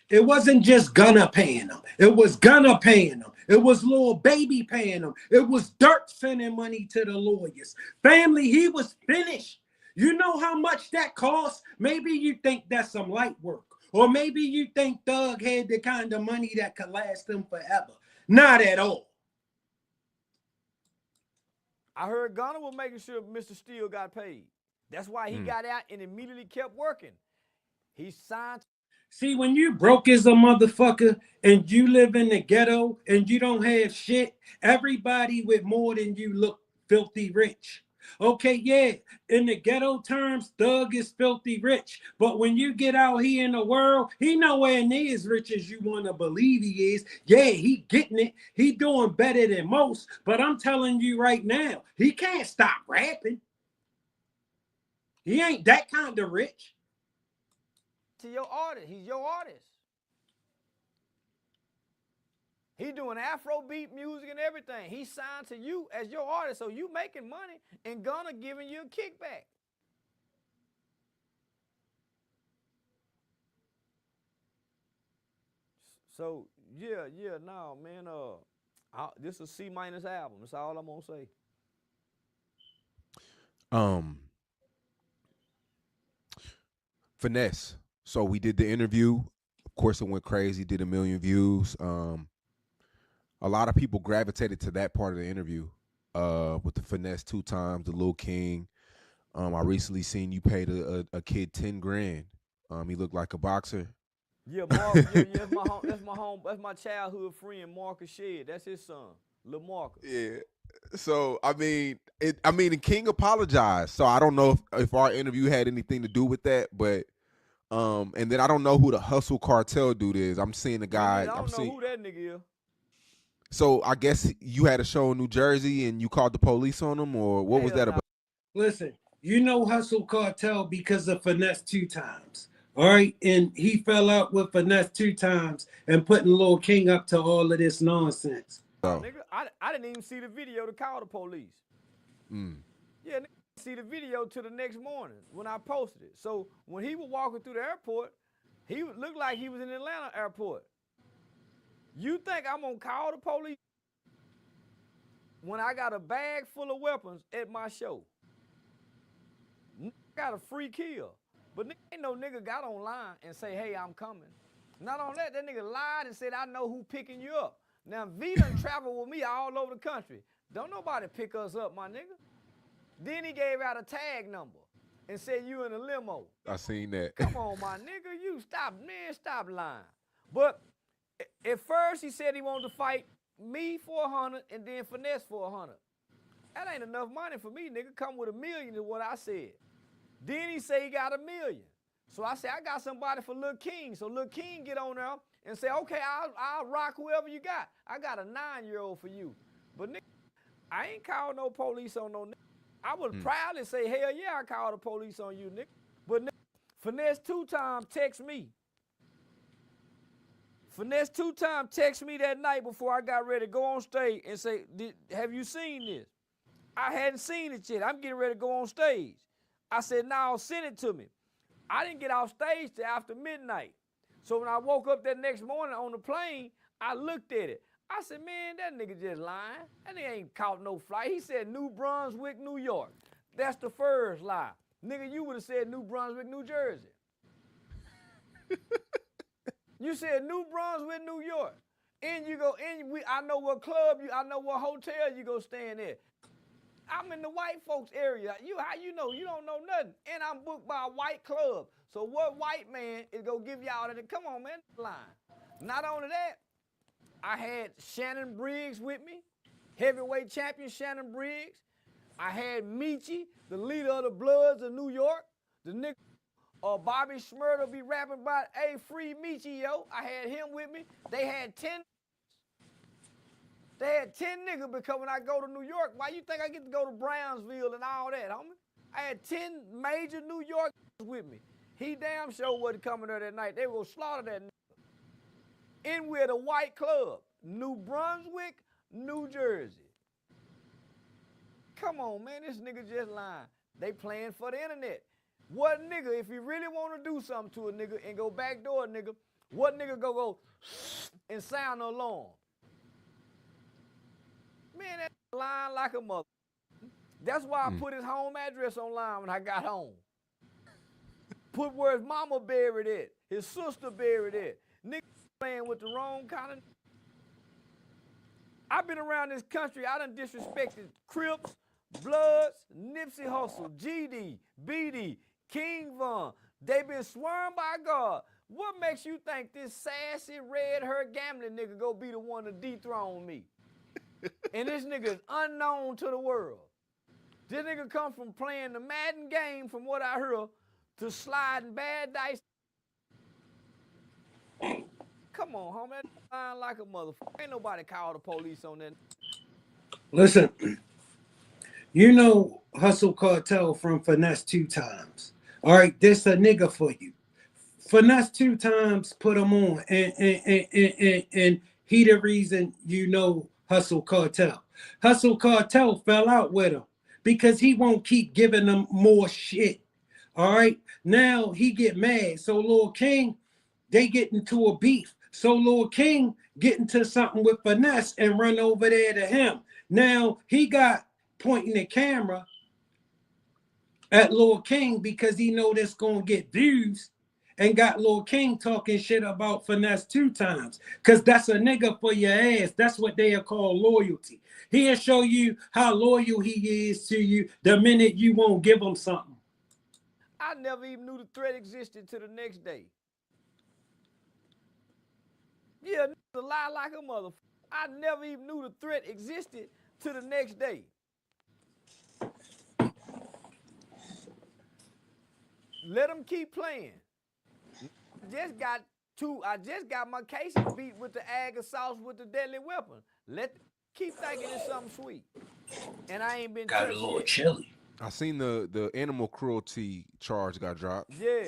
It wasn't just Gunna paying them. It was Gunna paying them. It was Lil Baby paying them. It was Dirt sending money to the lawyers. Family, he was finished. You know how much that costs? Maybe you think that's some light work. Or maybe you think Thug had the kind of money that could last him forever. Not at all. I heard Gunna was making sure Mr. Steele got paid. That's why he got out and immediately kept working. He signed. See, when you broke as a motherfucker and you live in the ghetto and you don't have shit, everybody with more than you look filthy rich. Okay, yeah, in the ghetto terms, Thug is filthy rich. But when you get out here in the world, he nowhere near as rich as you want to believe he is. Yeah, he getting it. He doing better than most. But I'm telling you right now, he can't stop rapping. He ain't that kind of rich. To your artist. He's your artist. He doing Afrobeat music and everything. He signed to you as your artist, so you making money and Gunna giving you a kickback. So no, man. This is a C- album. That's all I'm gonna say. Finesse. So we did the interview. Of course, it went crazy. Did 1 million views. A lot of people gravitated to that part of the interview. With the Finesse 2 times, the Lil King. I recently seen you paid a kid 10 grand. He looked like a boxer. Yeah, Marcus. That's my childhood friend, Marcus Shedd. That's his son, Lil Marcus. Yeah. So I mean, the King apologized. So I don't know if our interview had anything to do with that, but and then I don't know who the Hustle Cartel dude is. I'm seeing the Me guy. neither. I don't know who that nigga is. So I guess you had a show in New Jersey and you called the police on him, or what was Hell that nah. about? Listen, you know Hustle Cartel because of Finesse 2 times. All right. And he fell out with Finesse 2 times and putting Lil King up to all of this nonsense. Oh. Nigga, I didn't even see the video to call the police. Mm. Yeah, nigga, I didn't see the video till the next morning when I posted it. So when he was walking through the airport, he looked like he was in Atlanta airport. You think I'm gonna call the police when I got a bag full of weapons at my show? Nigga got a free kill. But nigga, ain't no nigga got online and say, hey, I'm coming. Not on that nigga lied and said, I know who picking you up. Now, V done traveled with me all over the country. Don't nobody pick us up, my nigga. Then he gave out a tag number and said you in a limo. I seen that. Come on, my nigga, you stop lying. But at first he said he wanted to fight me for 100 and then Finesse for 100. That ain't enough money for me, nigga. Come with $1 million is what I said. Then he say he got $1 million. So I said, I got somebody for Lil King. So Lil King get on there and say, okay, I'll rock whoever you got. I got a 9-year-old for you. But nigga, I ain't called no police on no nigga. I would proudly say, hell yeah, I called the police on you, nigga. But nigga, Finesse 2 times text me. Finesse 2 times text me that night before I got ready to go on stage and say, have you seen this? I hadn't seen it yet. I'm getting ready to go on stage. I said, no, send it to me. I didn't get off stage till after midnight. So when I woke up that next morning on the plane, I looked at it. I said, man, that nigga just lying. That nigga ain't caught no flight. He said New Brunswick, New York. That's the first lie. Nigga, you would have said New Brunswick, New Jersey. You said New Brunswick, New York. And you go, I know what club I know what hotel you go staying at. I'm in the white folks area. How you know? You don't know nothing. And I'm booked by a white club. So what white man is gonna give y'all that? Come on, man, line. Not only that, I had Shannon Briggs with me, heavyweight champion Shannon Briggs. I had Michi, the leader of the Bloods of New York. The nigga Bobby Schmurda be rapping about, hey, free Michi, yo. I had him with me. They had 10 niggas because when I go to New York, why you think I get to go to Brownsville and all that, homie? I had 10 major New York with me. He damn sure wasn't coming there that night. They were going to slaughter that nigga. In with a white club, New Brunswick, New Jersey. Come on, man, this nigga just lying. They playing for the internet. What nigga, if you really want to do something to a nigga and go backdoor a nigga, what nigga go and sound the alarm? Man, that lying like a mother. That's why I put his home address online when I got home. Put where his mama buried at, his sister buried at. Nigga playing with the wrong kind of. I've been around this country. I done disrespected Crips, Bloods, Nipsey Hussle, GD, BD, King Von. They been sworn by God. What makes you think this sassy, red-haired gambling nigga go be the one to dethrone me? And this nigga is unknown to the world. This nigga come from playing the Madden game, from what I heard, to sliding bad dice. Come on, homie. That lying like a motherfucker. Ain't nobody call the police on that. Listen, you know Hustle Cartel from Finesse 2 times. All right, this a nigga for you. Finesse 2 times put him on, and he the reason you know Hustle Cartel. Hustle Cartel fell out with him because he won't keep giving them more shit. All right, now he get mad. So Lil King, they get into a beef. So Lil King get into something with Finesse and run over there to him. Now he got pointing the camera at Lil King because he know that's gonna get views, and got Lil King talking shit about Finesse 2 times. Cause that's a nigga for your ass. That's what they are called loyalty. He'll show you how loyal he is to you the minute you won't give him something. I never even knew the threat existed to the next day. Yeah, niggas lie like a motherfucker. I never even knew the threat existed to the next day. Let them keep playing. I just got my cases beat with the Aggie sauce with the deadly weapon. Keep thinking it's something sweet. And I ain't been Got a little chilly. I seen the animal cruelty charge got dropped. Yeah.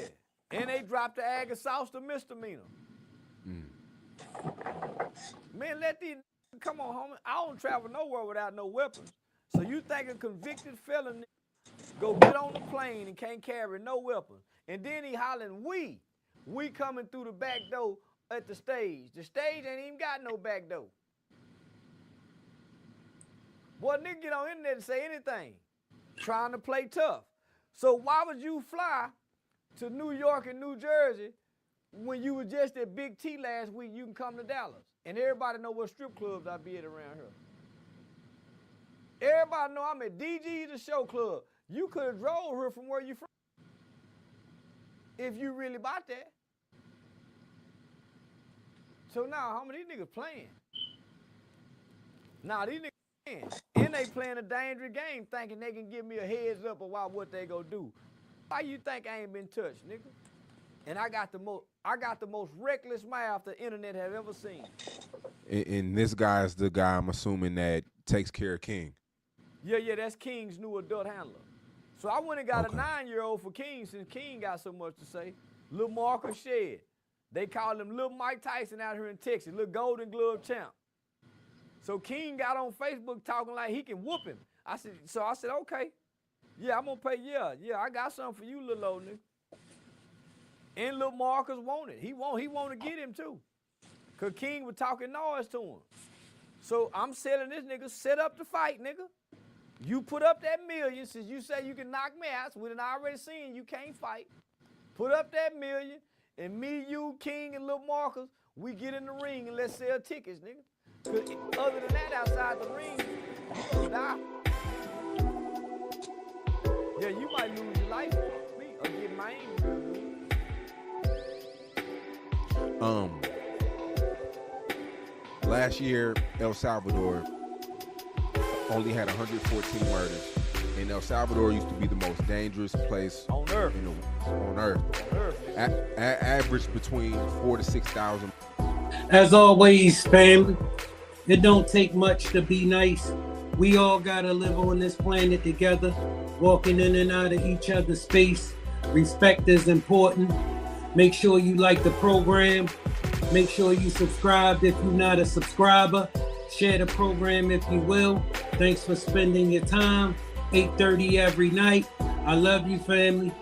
And they dropped the Aggie sauce to misdemeanor. Man, let these come on, homie. I don't travel nowhere without no weapons. So you think a convicted felon go get on the plane and can't carry no weapons. And then he hollering, we coming through the back door at the stage. The stage ain't even got no back door. Boy, nigga get on internet and say anything, trying to play tough. So why would you fly to New York and New Jersey when you were just at Big T last week? You can come to Dallas. And everybody know what strip clubs I be at around here. Everybody know I'm at DG's, the show club. You could have drove here from where you from. If you really about that. So now, how many niggas playing? Now these niggas playing. And they playing a dangerous game thinking they can give me a heads up about what they gonna do. Why you think I ain't been touched, nigga? And I got the most reckless mouth the internet have ever seen. And this guy's the guy I'm assuming that takes care of King. Yeah, that's King's new adult handler. So I went and got a 9-year-old for King since King got so much to say. Lil Marcus Shed. They call him Lil Mike Tyson out here in Texas, Lil Golden Glove champ. So King got on Facebook talking like he can whoop him. I said, okay. Yeah, I'm gonna pay, yeah, I got something for you, little old nigga. And Lil Marcus wanted. He want to get him too. Cause King was talking noise to him. So I'm selling this nigga, set up the fight, nigga. You put up that million, since you say you can knock me out, so we done already seen you can't fight. Put up that million, and me, you, King, and Lil Marcus, we get in the ring and let's sell tickets, nigga. Cause other than that, outside the ring, you gonna die. Yeah, you might lose your life for me or get my aim. Last year, El Salvador only had 114 murders. And El Salvador used to be the most dangerous place on earth. On earth. Average between 4,000 to 6,000. As always, family, it don't take much to be nice. We all gotta live on this planet together, walking in and out of each other's space. Respect is important. Make sure you like the program. Make sure you subscribe if you're not a subscriber. Share the program if you will. Thanks for spending your time. 8:30 every night. I love you, family.